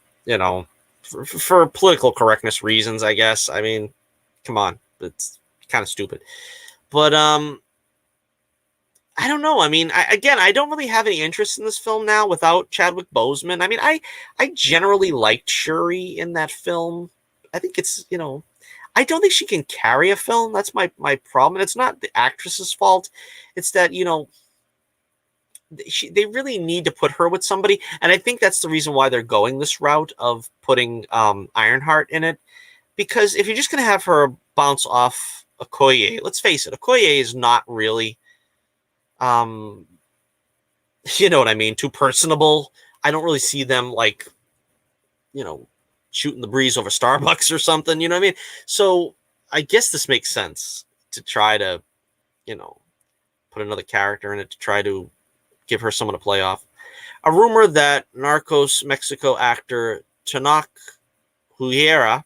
for political correctness reasons, I guess. I mean, come on. It's kind of stupid. But, I don't know. I mean, I don't really have any interest in this film now without Chadwick Boseman. I mean, I generally liked Shuri in that film. I think it's, I don't think she can carry a film. That's my problem. And it's not the actress's fault. It's that, they really need to put her with somebody. And I think that's the reason why they're going this route of putting Ironheart in it. Because if you're just going to have her bounce off Okoye, let's face it, Okoye is not really, you know what I mean, too personable. I don't really see them like, shooting the breeze over Starbucks or something, you know what I mean? So I guess this makes sense to try to, put another character in it to try to give her someone to play off. A rumor that Narcos Mexico actor Tenoch Huerta,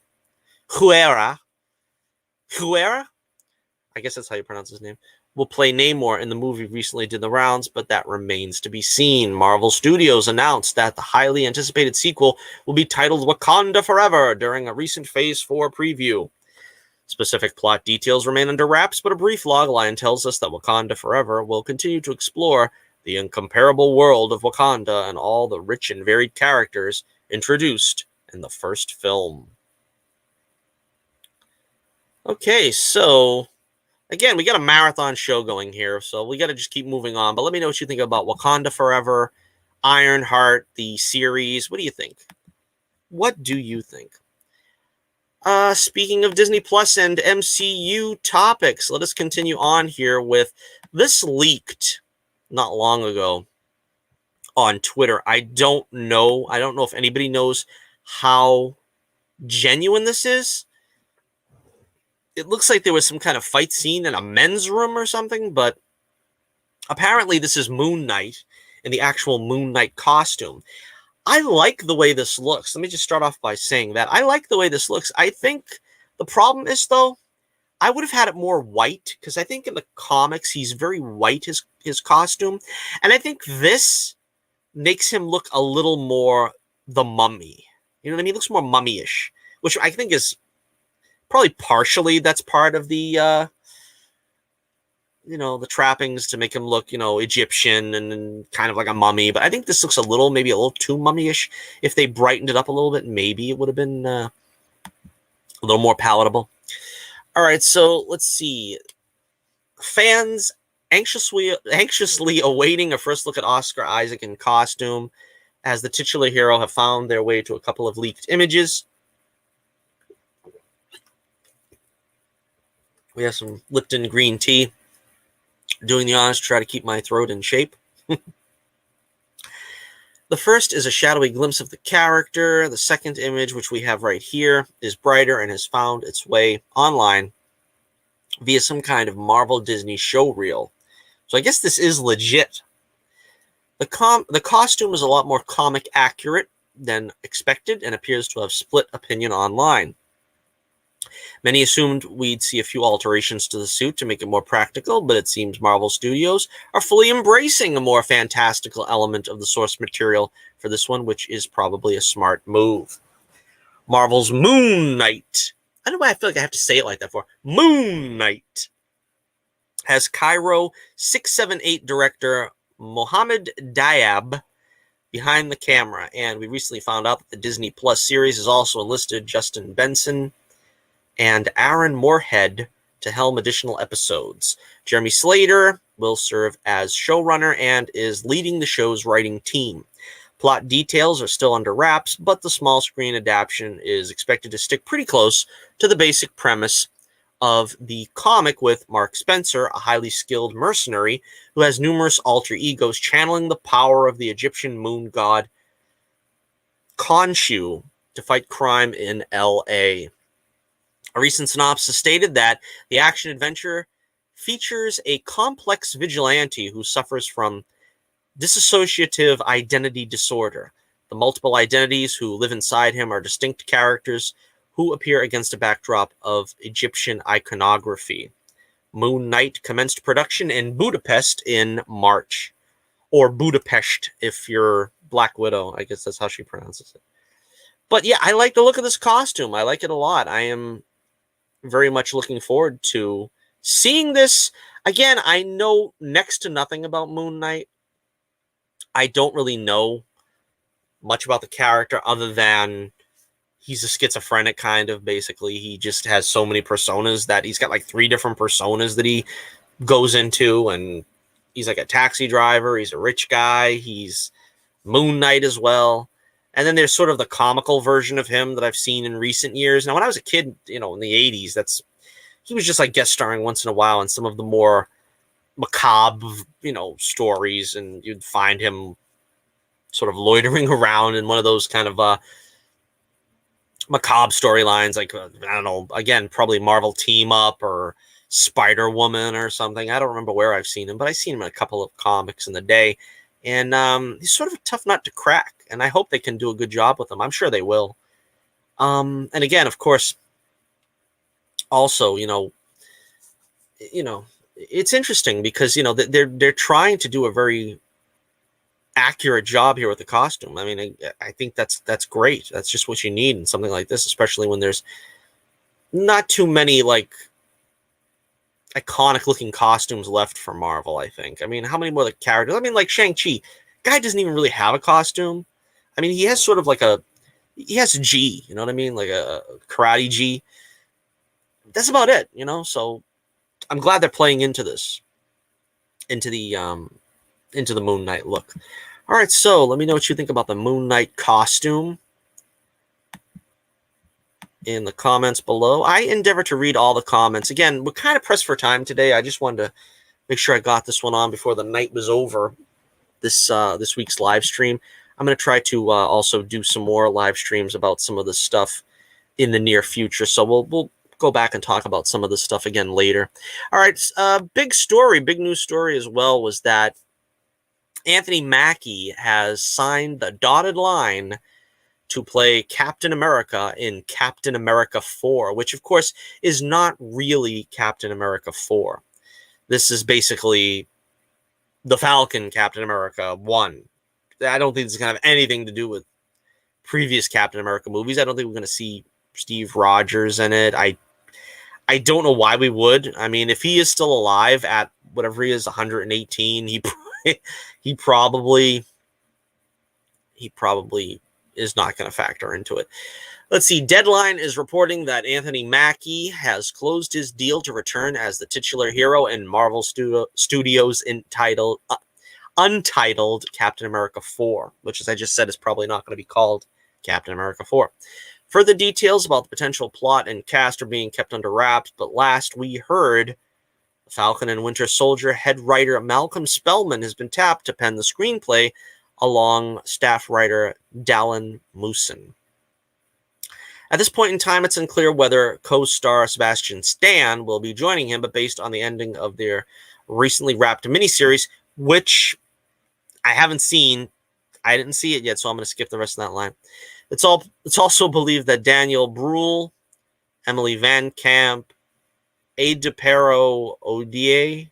I guess that's how you pronounce his name, will play Namor in the movie recently did the rounds, but that remains to be seen. Marvel Studios announced that the highly anticipated sequel will be titled Wakanda Forever during a recent Phase 4 preview. Specific plot details remain under wraps, but a brief logline tells us that Wakanda Forever will continue to explore the incomparable world of Wakanda and all the rich and varied characters introduced in the first film. Okay, so again, we got a marathon show going here, so we got to just keep moving on. But let me know what you think about Wakanda Forever, Ironheart, the series. What do you think? What do you think? Speaking of Disney Plus and MCU topics, let us continue on here with this leaked not long ago. on Twitter. I don't know if anybody knows how genuine this is. It looks like there was some kind of fight scene in a men's room or something, but apparently this is Moon Knight in the actual Moon Knight costume. I like the way this looks. Let me just start off by saying that. I like the way this looks. I think the problem is, though, I would have had it more white, because I think in the comics he's very white, his costume. And I think this makes him look a little more the Mummy. You know what I mean? He looks more mummy-ish, which I think is probably partially that's part of the, the trappings to make him look, Egyptian and kind of like a mummy. But I think this looks maybe a little too mummy-ish. If they brightened it up a little bit, maybe it would have been a little more palatable. All right, so let's see. Fans anxiously awaiting a first look at Oscar Isaac in costume, as the titular hero have found their way to a couple of leaked images. We have some Lipton green tea. Doing the honors to try to keep my throat in shape. The first is a shadowy glimpse of the character. The second image, which we have right here, is brighter and has found its way online via some kind of Marvel Disney show reel. So I guess this is legit. The costume is a lot more comic accurate than expected and appears to have split opinion online. Many assumed we'd see a few alterations to the suit to make it more practical, but it seems Marvel Studios are fully embracing a more fantastical element of the source material for this one, which is probably a smart move. Marvel's Moon Knight. I don't know why I feel like I have to say it like that for. Moon Knight has Cairo 678 director Mohammed Diab behind the camera, and we recently found out that the Disney Plus series has also enlisted Justin Benson and Aaron Moorhead to helm additional episodes. Jeremy Slater will serve as showrunner and is leading the show's writing team. Plot details are still under wraps, but the small screen adaptation is expected to stick pretty close to the basic premise of the comic, with Mark Spencer, a highly skilled mercenary who has numerous alter egos, channeling the power of the Egyptian moon god Khonshu to fight crime in L.A. A recent synopsis stated that the action-adventure features a complex vigilante who suffers from dissociative identity disorder. The multiple identities who live inside him are distinct characters who appear against a backdrop of Egyptian iconography. Moon Knight commenced production in Budapest in March. Or Budapest, if you're Black Widow. I guess that's how she pronounces it. But yeah, I like the look of this costume. I like it a lot. I am very much looking forward to seeing this. Again, I know next to nothing about Moon Knight. I don't really know much about the character other than he's a schizophrenic kind of, basically. He just has so many personas that he's got like 3 different personas that he goes into, and he's like a taxi driver, he's a rich guy, he's Moon Knight as well. And then there's sort of the comical version of him that I've seen in recent years. Now, when I was a kid, in the 80s, he was just like guest starring once in a while in some of the more macabre, stories, and you'd find him sort of loitering around in one of those kind of macabre storylines, like, I don't know, again, probably Marvel Team Up or Spider-Woman or something. I don't remember where I've seen him, but I've seen him in a couple of comics in the day. And he's sort of a tough nut to crack, and I hope they can do a good job with him. I'm sure they will. And again, of course, also, it's interesting because, they're trying to do a very accurate job here with the costume. I mean, I think that's great. That's just what you need in something like this, especially when there's not too many like iconic looking costumes left for Marvel, I think. I mean, how many more like characters? I mean, like Shang-Chi, guy doesn't even really have a costume. I mean, he has sort of like he has a G, you know what I mean? Like a karate G. That's about it, so I'm glad they're playing into this, into the Moon Knight look. All right, so let me know what you think about the Moon Knight costume in the comments below. I endeavor to read all the comments. Again, we're kind of pressed for time today. I just wanted to make sure I got this one on before the night was over. this week's live stream. I'm going to try to also do some more live streams about some of this stuff in the near future. So we'll go back and talk about some of this stuff again later. All right, big news story as well was that Anthony Mackie has signed the dotted line to play Captain America in Captain America 4, which of course is not really Captain America 4. This is basically the Falcon Captain America 1. I don't think this is going to have anything to do with previous Captain America movies. I don't think we're going to see Steve Rogers in it. I don't know why we would. I mean, if he is still alive at whatever he is, 118, he probably is not going to factor into it. Let's see. Deadline is reporting that Anthony Mackie has closed his deal to return as the titular hero in Marvel Studios' untitled Captain America 4, which, as I just said, is probably not going to be called Captain America 4. Further details about the potential plot and cast are being kept under wraps, but last we heard, Falcon and Winter Soldier head writer Malcolm Spellman has been tapped to pen the screenplay along staff writer Dallin Mooson. At this point in time, it's unclear whether co-star Sebastian Stan will be joining him, but based on the ending of their recently wrapped miniseries, which I haven't seen, I didn't see it yet, so I'm going to skip the rest of that line. It's also believed that Daniel Bruhl, Emily Van Camp, Adepero Odie,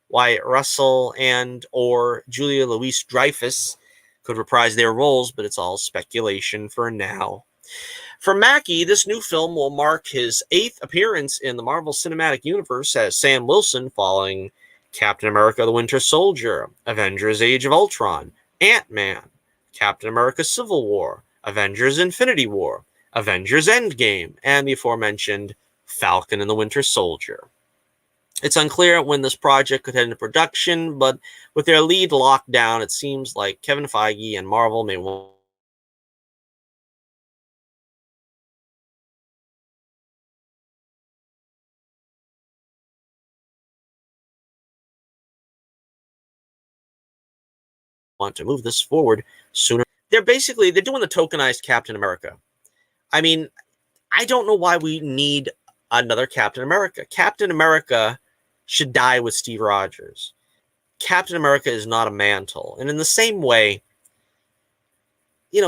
Wyatt Russell, and or Julia Louis-Dreyfus could reprise their roles, but it's all speculation for now. For Mackie, this new film will mark his 8th appearance in the Marvel Cinematic Universe as Sam Wilson, following Captain America the Winter Soldier, Avengers Age of Ultron, Ant-Man, Captain America Civil War, Avengers Infinity War, Avengers Endgame, and the aforementioned Falcon and the Winter Soldier. It's unclear when this project could head into production, but with their lead locked down, it seems like Kevin Feige and Marvel may want to move this forward sooner. They're doing the tokenized Captain America. I mean, I don't know why we need another Captain America. Captain America should die with Steve Rogers. Captain America is not a mantle. And in the same way,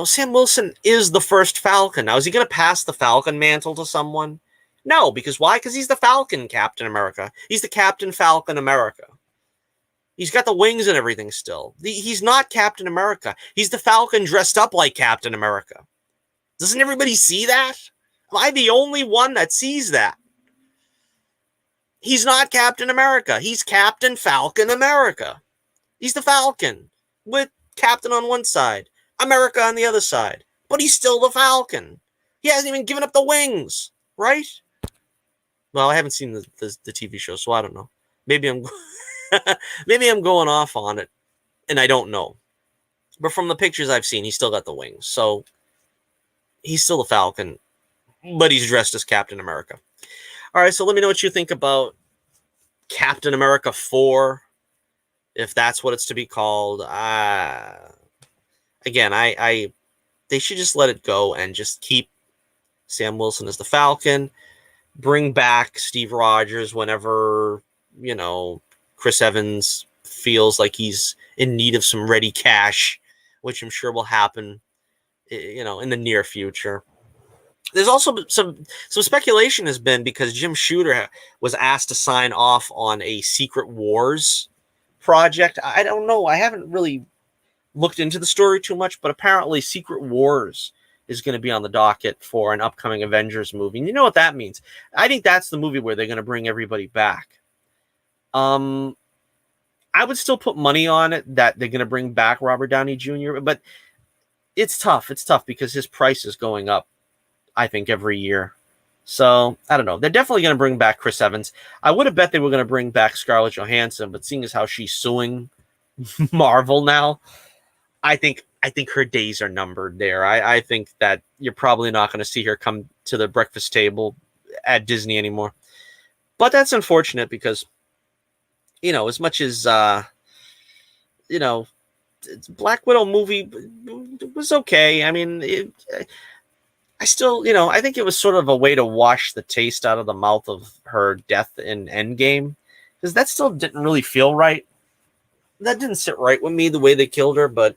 Sam Wilson is the first Falcon. Now, is he going to pass the Falcon mantle to someone? No, because why? Because he's the Falcon Captain America. He's the Captain Falcon America. He's got the wings and everything still. He's not Captain America. He's the Falcon dressed up like Captain America. Doesn't everybody see that? Am I the only one that sees that? He's not Captain America. He's Captain Falcon America. He's the Falcon with Captain on one side, America on the other side. But he's still the Falcon. He hasn't even given up the wings, right? Well, I haven't seen the TV show, so I don't know. Maybe I'm going off on it, and I don't know. But from the pictures I've seen, he's still got the wings. So he's still the Falcon, but he's dressed as Captain America. All right, so let me know what you think about Captain America 4, if that's what it's to be called. Again, they should just let it go and just keep Sam Wilson as the Falcon. Bring back Steve Rogers whenever, Chris Evans feels like he's in need of some ready cash, which I'm sure will happen, in the near future. There's also some speculation has been because Jim Shooter was asked to sign off on a Secret Wars project. I don't know. I haven't really looked into the story too much, but apparently Secret Wars is going to be on the docket for an upcoming Avengers movie. And you know what that means? I think that's the movie where they're going to bring everybody back. I would still put money on it that they're going to bring back Robert Downey Jr., but it's tough. It's tough because his price is going up, I think, every year. So, I don't know. They're definitely going to bring back Chris Evans. I would have bet they were going to bring back Scarlett Johansson, but seeing as how she's suing Marvel now, I think her days are numbered there. I think that you're probably not going to see her come to the breakfast table at Disney anymore. But that's unfortunate because, as much as, Black Widow movie was okay. I mean, I still, I think it was sort of a way to wash the taste out of the mouth of her death in Endgame, because that still didn't really feel right. That didn't sit right with me, the way they killed her. But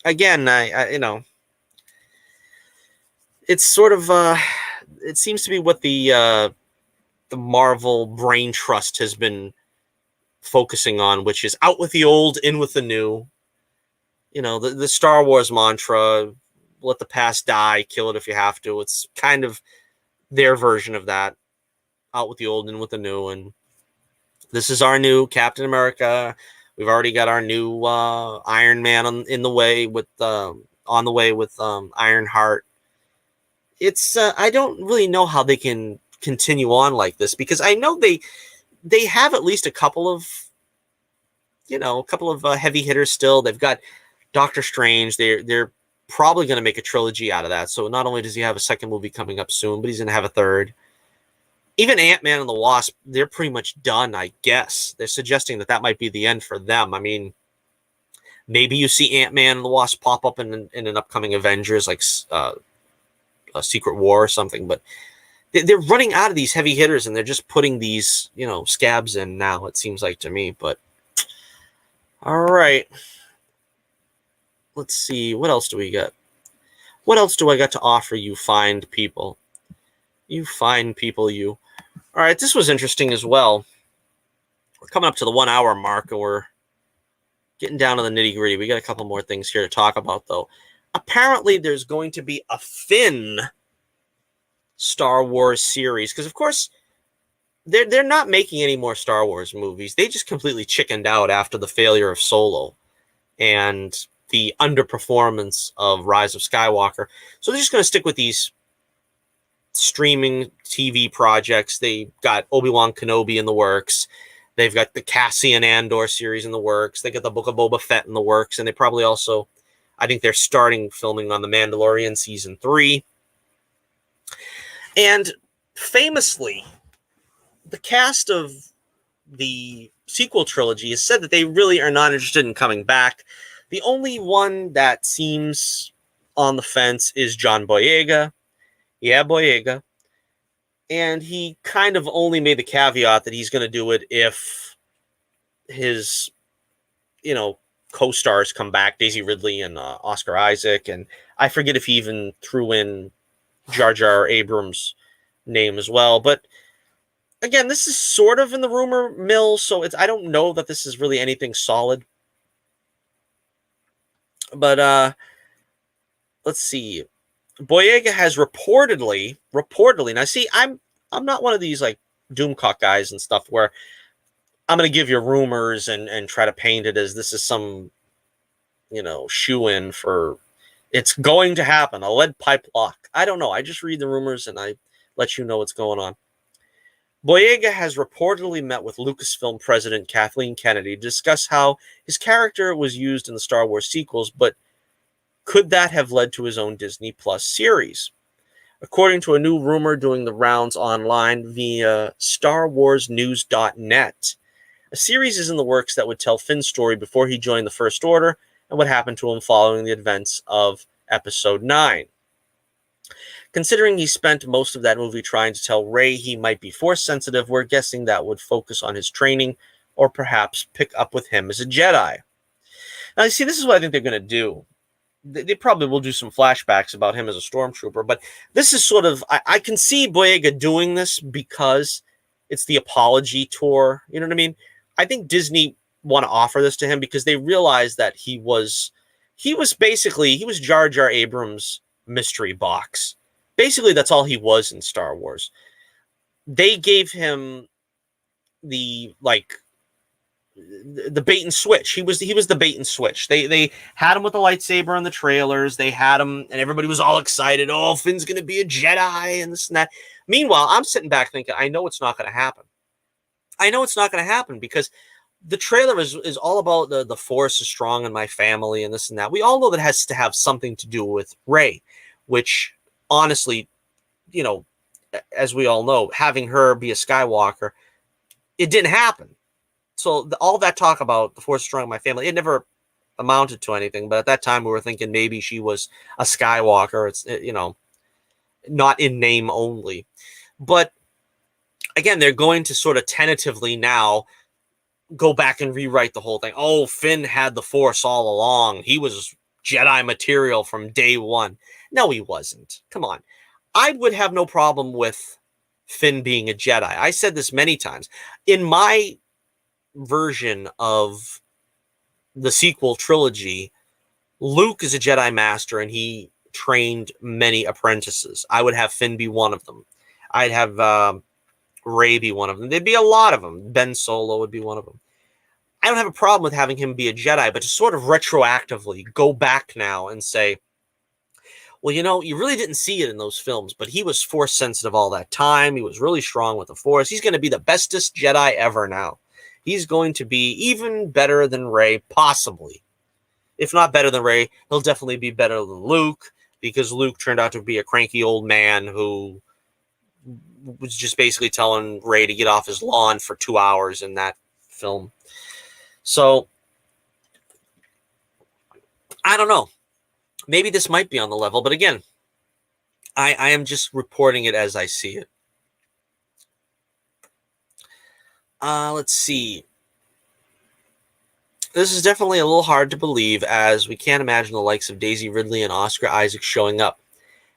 again, I it's sort of, it seems to be what the Marvel brain trust has been focusing on, which is out with the old, in with the new. The Star Wars mantra, let the past die, kill it if you have to. It's kind of their version of that. Out with the old, in with the new. And this is our new Captain America. We've already got our new Iron Man on the way with Ironheart. It's I don't really know how they can continue on like this, because I know they have at least a couple of heavy hitters still. They've got Doctor Strange. They're probably going to make a trilogy out of that. So not only does he have a second movie coming up soon, but he's going to have a third. Even Ant-Man and the Wasp, they're pretty much done, I guess. They're suggesting that might be the end for them. I mean, maybe you see Ant-Man and the Wasp pop up in an upcoming Avengers, like a Secret War or something. But they're running out of these heavy hitters, and they're just putting these, scabs in now, it seems like to me. But all right. Let's see. What else do we got? What else do I got to offer you, fine people? You fine people, you. All right, this was interesting as well. We're coming up to the 1 hour mark, and we're getting down to the nitty gritty. We got a couple more things here to talk about, though. Apparently, there's going to be a Finn Star Wars series, because, of course, they're not making any more Star Wars movies. They just completely chickened out after the failure of Solo and the underperformance of Rise of Skywalker. So they're just going to stick with these streaming TV projects. They got Obi-Wan Kenobi in the works. They've got the Cassian Andor series in the works. They got the Book of Boba Fett in the works. And they probably also, I think they're starting filming on The Mandalorian Season 3. And famously, the cast of the sequel trilogy has said that they really are not interested in coming back. The only one that seems on the fence is John Boyega. Yeah, Boyega. And he kind of only made the caveat that he's going to do it if his, co-stars come back, Daisy Ridley and Oscar Isaac. And I forget if he even threw in Jar Jar Abrams' name as well. But again, this is sort of in the rumor mill, so I don't know that this is really anything solid. But let's see. Boyega has reportedly. Now, see, I'm not one of these like doomcock guys and stuff where I'm going to give you rumors and try to paint it as this is some, shoe-in for it's going to happen, a lead pipe lock. I don't know. I just read the rumors and I let you know what's going on. Boyega has reportedly met with Lucasfilm president Kathleen Kennedy to discuss how his character was used in the Star Wars sequels, but could that have led to his own Disney Plus series? According to a new rumor doing the rounds online via StarWarsNews.net, a series is in the works that would tell Finn's story before he joined the First Order and what happened to him following the events of Episode 9. Considering he spent most of that movie trying to tell Rey he might be Force-sensitive, we're guessing that would focus on his training or perhaps pick up with him as a Jedi. Now, you see, this is what I think they're going to do. They probably will do some flashbacks about him as a stormtrooper, but this is sort of, I can see Boyega doing this because it's the apology tour. You know what I mean? I think Disney want to offer this to him because they realize that he was Jar Jar Abrams' mystery box. Basically, that's all he was in Star Wars. They gave him the bait and switch. He was the bait and switch. They had him with the lightsaber in the trailers. They had him, and everybody was all excited. Oh, Finn's going to be a Jedi and this and that. Meanwhile, I'm sitting back thinking, I know it's not going to happen. I know it's not going to happen because the trailer is all about the Force is strong in my family and this and that. We all know that has to have something to do with Rey, which honestly, as we all know, having her be a Skywalker, it didn't happen. So all that talk about the Force is strong in my family, it never amounted to anything. But at that time, we were thinking maybe she was a Skywalker. It's, not in name only. But again, they're going to sort of tentatively now go back and rewrite the whole thing. Oh, Finn had the Force all along. He was Jedi material from day one. No, he wasn't. Come on. I would have no problem with Finn being a Jedi. I said this many times. In my version of the sequel trilogy, Luke is a Jedi Master, and he trained many apprentices. I would have Finn be one of them. I'd have Rey be one of them. There'd be a lot of them. Ben Solo would be one of them. I don't have a problem with having him be a Jedi, but to sort of retroactively go back now and say, well, you really didn't see it in those films, but he was Force sensitive all that time. He was really strong with the Force. He's going to be the bestest Jedi ever now. He's going to be even better than Rey, possibly. If not better than Rey, he'll definitely be better than Luke, because Luke turned out to be a cranky old man who was just basically telling Rey to get off his lawn for 2 hours in that film. So, I don't know. Maybe this might be on the level, but again, I am just reporting it as I see it. Let's see. This is definitely a little hard to believe, as we can't imagine the likes of Daisy Ridley and Oscar Isaac showing up,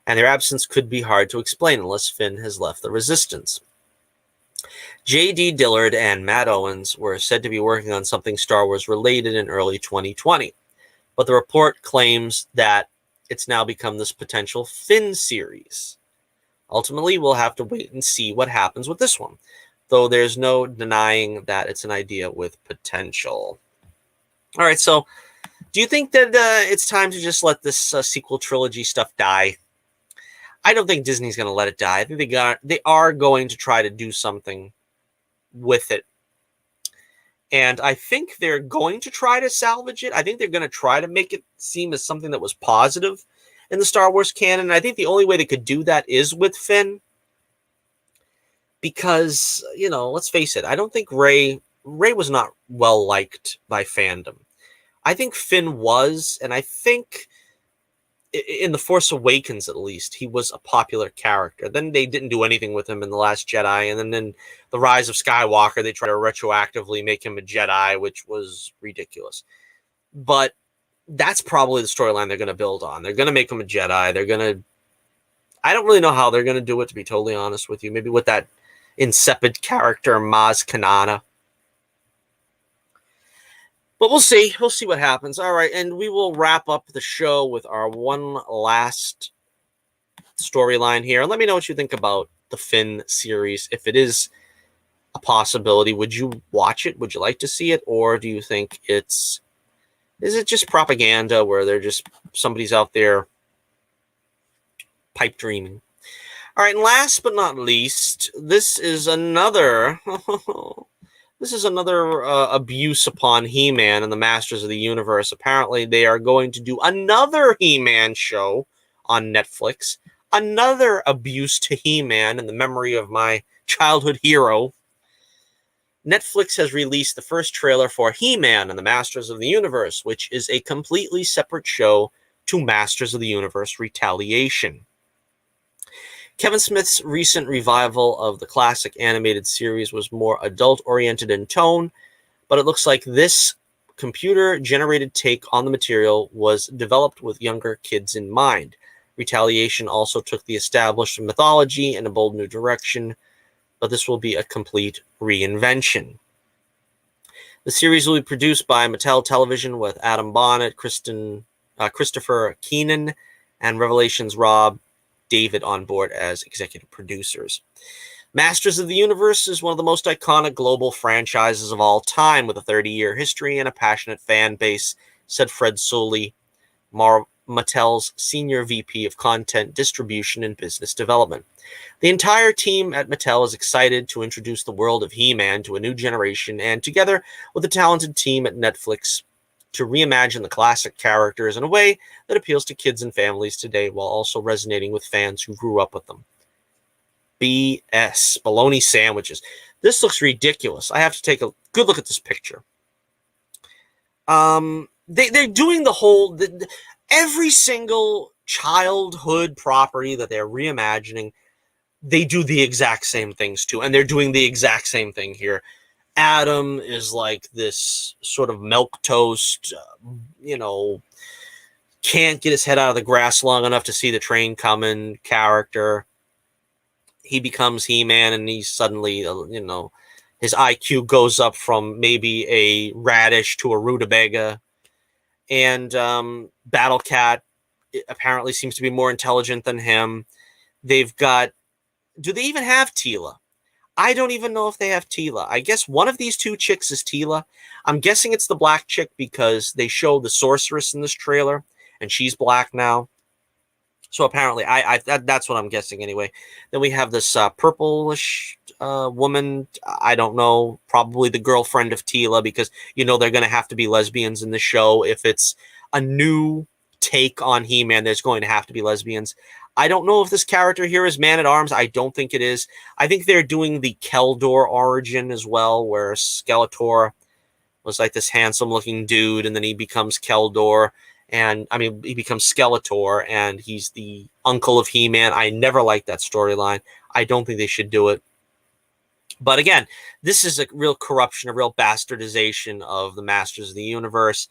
and their absence could be hard to explain unless Finn has left the Resistance. J.D. Dillard and Matt Owens were said to be working on something Star Wars related in early 2020, but the report claims that it's now become this potential Finn series. Ultimately, we'll have to wait and see what happens with this one, though there's no denying that it's an idea with potential. All right, so do you think that it's time to just let this sequel trilogy stuff die? I don't think Disney's going to let it die. I think they are going to try to do something with it. And I think they're going to try to salvage it. I think they're going to try to make it seem as something that was positive in the Star Wars canon. And I think the only way they could do that is with Finn. Because, let's face it, I don't think Rey was not well liked by fandom. I think Finn was, and I think in The Force Awakens, at least, he was a popular character. Then they didn't do anything with him in The Last Jedi, and then in The Rise of Skywalker, they tried to retroactively make him a Jedi, which was ridiculous. But that's probably the storyline they're going to build on. They're going to make him a Jedi. I don't really know how they're going to do it, to be totally honest with you. Maybe with that insipid character, Maz Kanata. But we'll see. We'll see what happens. All right, and we will wrap up the show with our one last storyline here. Let me know what you think about the Finn series. If it is a possibility, would you watch it? Would you like to see it? Or do you think is it just propaganda where they're just, somebody's out there pipe dreaming? All right, and last but not least, this is another abuse upon He-Man and the Masters of the Universe. Apparently, they are going to do another He-Man show on Netflix. Another abuse to He-Man in the memory of my childhood hero. Netflix has released the first trailer for He-Man and the Masters of the Universe, which is a completely separate show to Masters of the Universe Retaliation. Kevin Smith's recent revival of the classic animated series was more adult-oriented in tone, but it looks like this computer-generated take on the material was developed with younger kids in mind. Retaliation also took the established mythology in a bold new direction, but this will be a complete reinvention. The series will be produced by Mattel Television with Adam Bonnet, Christopher Keenan, and Revelation's Rob David on board as executive producers. Masters of the Universe is one of the most iconic global franchises of all time, with a 30-year history and a passionate fan base, said Fred Soley, Mattel's Senior VP of Content Distribution and Business Development. The entire team at Mattel is excited to introduce the world of He-Man to a new generation, and together with the talented team at Netflix, to reimagine the classic characters in a way that appeals to kids and families today while also resonating with fans who grew up with them. BS. Bologna sandwiches. This looks ridiculous. I have to take a good look at this picture. they're doing the whole every single childhood property that they're reimagining. They do the exact same things too, and they're doing the exact same thing here. Adam is like this sort of milquetoast, can't get his head out of the grass long enough to see the train coming character. He becomes He-Man, and he's suddenly, his IQ goes up from maybe a radish to a rutabaga. And Battle Cat apparently seems to be more intelligent than him. They've got... Do they even have Teela? I don't even know if they have Teela. I guess one of these two chicks is Teela. I'm guessing it's the black chick because they show the sorceress in this trailer, and she's black now. So apparently, that's what I'm guessing anyway. Then we have this purplish woman. I don't know. Probably the girlfriend of Teela, because they're going to have to be lesbians in the show. If it's a new take on He-Man, there's going to have to be lesbians. I don't know if this character here is Man-at-Arms. I don't think it is. I think they're doing the Keldor origin as well, where Skeletor was like this handsome-looking dude, and then he becomes Keldor. And, he becomes Skeletor, and he's the uncle of He-Man. I never liked that storyline. I don't think they should do it. But again, this is a real corruption, a real bastardization of the Masters of the Universe.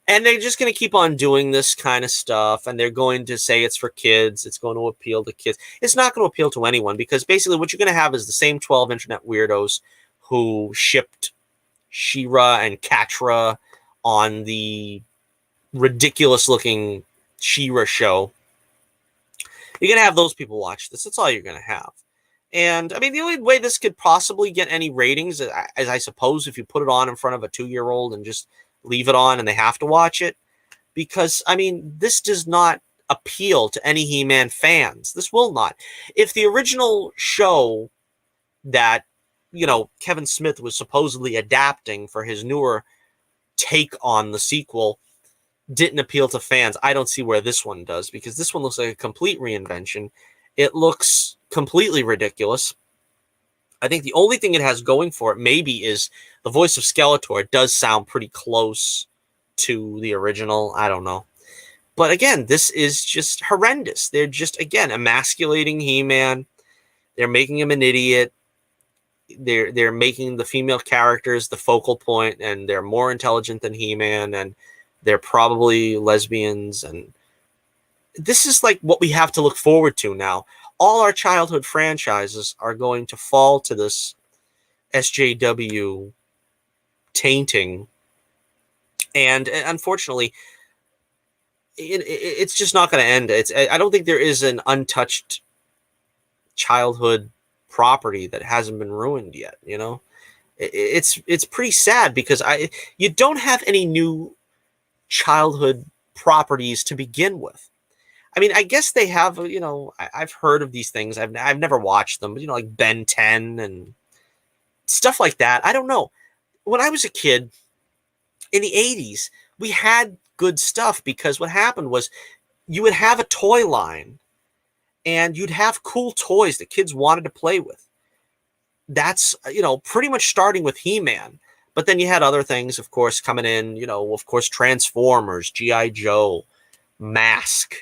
And they're just going to keep on doing this kind of stuff, and they're going to say it's for kids. It's going to appeal to kids. It's not going to appeal to anyone, because basically what you're going to have is the same 12 internet weirdos who shipped She-Ra and Catra on the ridiculous-looking She-Ra show. You're going to have those people watch this. That's all you're going to have. And, the only way this could possibly get any ratings is, I suppose, if you put it on in front of a 2-year-old and just leave it on and they have to watch it. Because, this does not appeal to any He-Man fans. This will not. If the original show that, Kevin Smith was supposedly adapting for his newer take on the sequel didn't appeal to fans, I don't see where this one does, because this one looks like a complete reinvention. It looks completely ridiculous. I think the only thing it has going for it maybe is the voice of Skeletor. It does sound pretty close to the original. I don't know. But again, this is just horrendous. They're just, again, emasculating He-Man. They're making him an idiot. They're making the female characters the focal point, and they're more intelligent than He-Man, and they're probably lesbians. And this is like what we have to look forward to now. All our childhood franchises are going to fall to this SJW tainting. And unfortunately, it's just not going to end. I don't think there is an untouched childhood property that hasn't been ruined yet. It's pretty sad, because you don't have any new childhood properties to begin with. I guess they have, I've heard of these things. I've never watched them, but, like Ben 10 and stuff like that. I don't know. When I was a kid in the 80s, we had good stuff, because what happened was you would have a toy line and you'd have cool toys that kids wanted to play with. That's, pretty much starting with He-Man. But then you had other things, of course, coming in, of course, Transformers, G.I. Joe, Mask.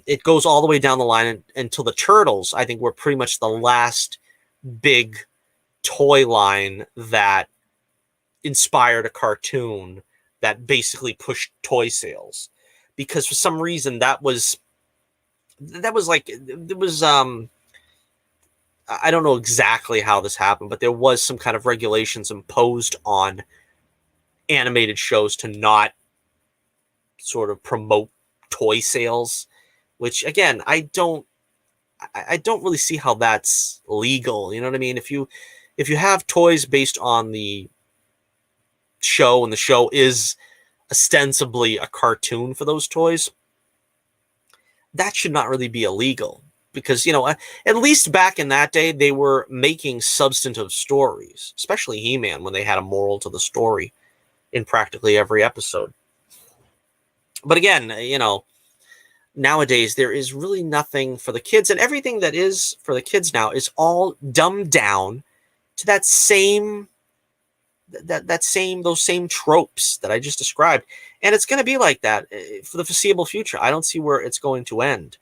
It goes all the way down the line until the Turtles, I think, were pretty much the last big toy line that inspired a cartoon that basically pushed toy sales. Because for some reason that was like, it was, I don't know exactly how this happened, but there was some kind of regulations imposed on animated shows to not sort of promote toy sales, which, again, I don't really see how that's legal. You know what I mean? If you have toys based on the show, and the show is ostensibly a cartoon for those toys, that should not really be illegal, because, at least back in that day, they were making substantive stories, especially He-Man, when they had a moral to the story in practically every episode. But again, nowadays there is really nothing for the kids, and everything that is for the kids now is all dumbed down to that same those same tropes that I just described, and it's going to be like that for the foreseeable future. I don't see where it's going to end.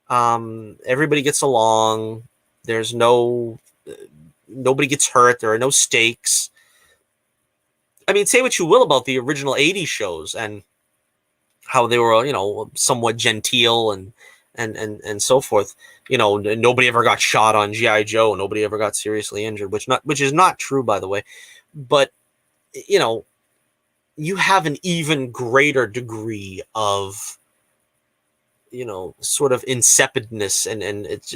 Everybody gets along. There's nobody gets hurt. There are no stakes. I mean, say what you will about the original 80s shows and how they were, somewhat genteel and so forth. Nobody ever got shot on G.I. Joe. Nobody ever got seriously injured, which is not true, by the way. But, you have an even greater degree of, sort of insipidness, and it's,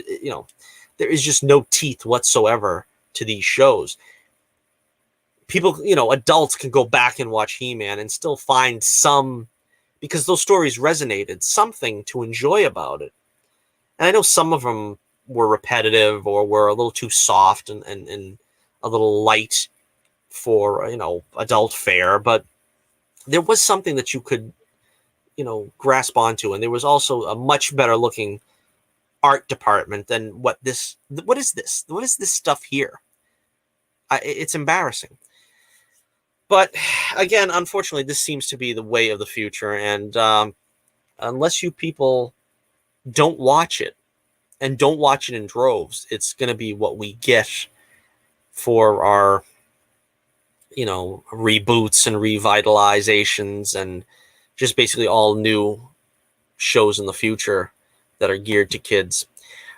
there is just no teeth whatsoever to these shows. People, adults can go back and watch He-Man and still find some, because those stories resonated, something to enjoy about it. And I know some of them were repetitive or were a little too soft and a little light for, adult fare, but there was something that you could, grasp onto. And there was also a much better looking art department than what is this stuff here? It's embarrassing. But again, unfortunately, this seems to be the way of the future. And unless you people don't watch it, and don't watch it in droves, it's going to be what we get for our, reboots and revitalizations and just basically all new shows in the future that are geared to kids.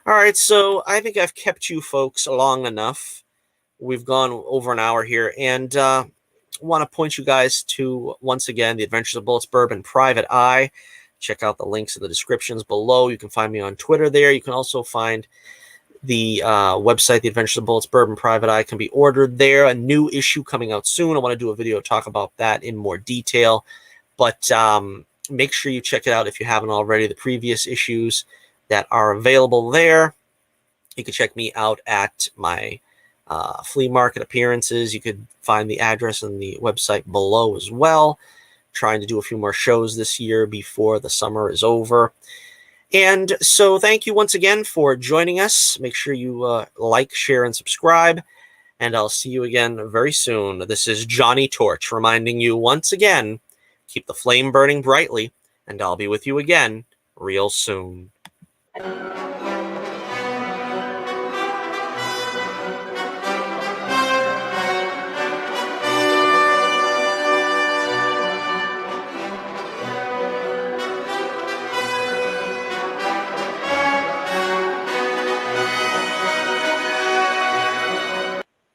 All right, so I think I've kept you folks long enough. We've gone over an hour here, and want to point you guys to, once again, The Adventures of Bullets, Bourbon, Private Eye. Check out the links in the descriptions below. You can find me on Twitter there. You can also find the website, The Adventures of Bullets, Bourbon, Private Eye, can be ordered there. A new issue coming out soon. I want to do a video talk about that in more detail. But make sure you check it out if you haven't already, the previous issues that are available there. You can check me out at my flea market appearances. You could find the address on the website below as well. Trying to do a few more shows this year before the summer is over. And so thank you once again for joining us. Make sure you like, share, and subscribe. And I'll see you again very soon. This is Johnny Torch reminding you once again, keep the flame burning brightly, and I'll be with you again real soon.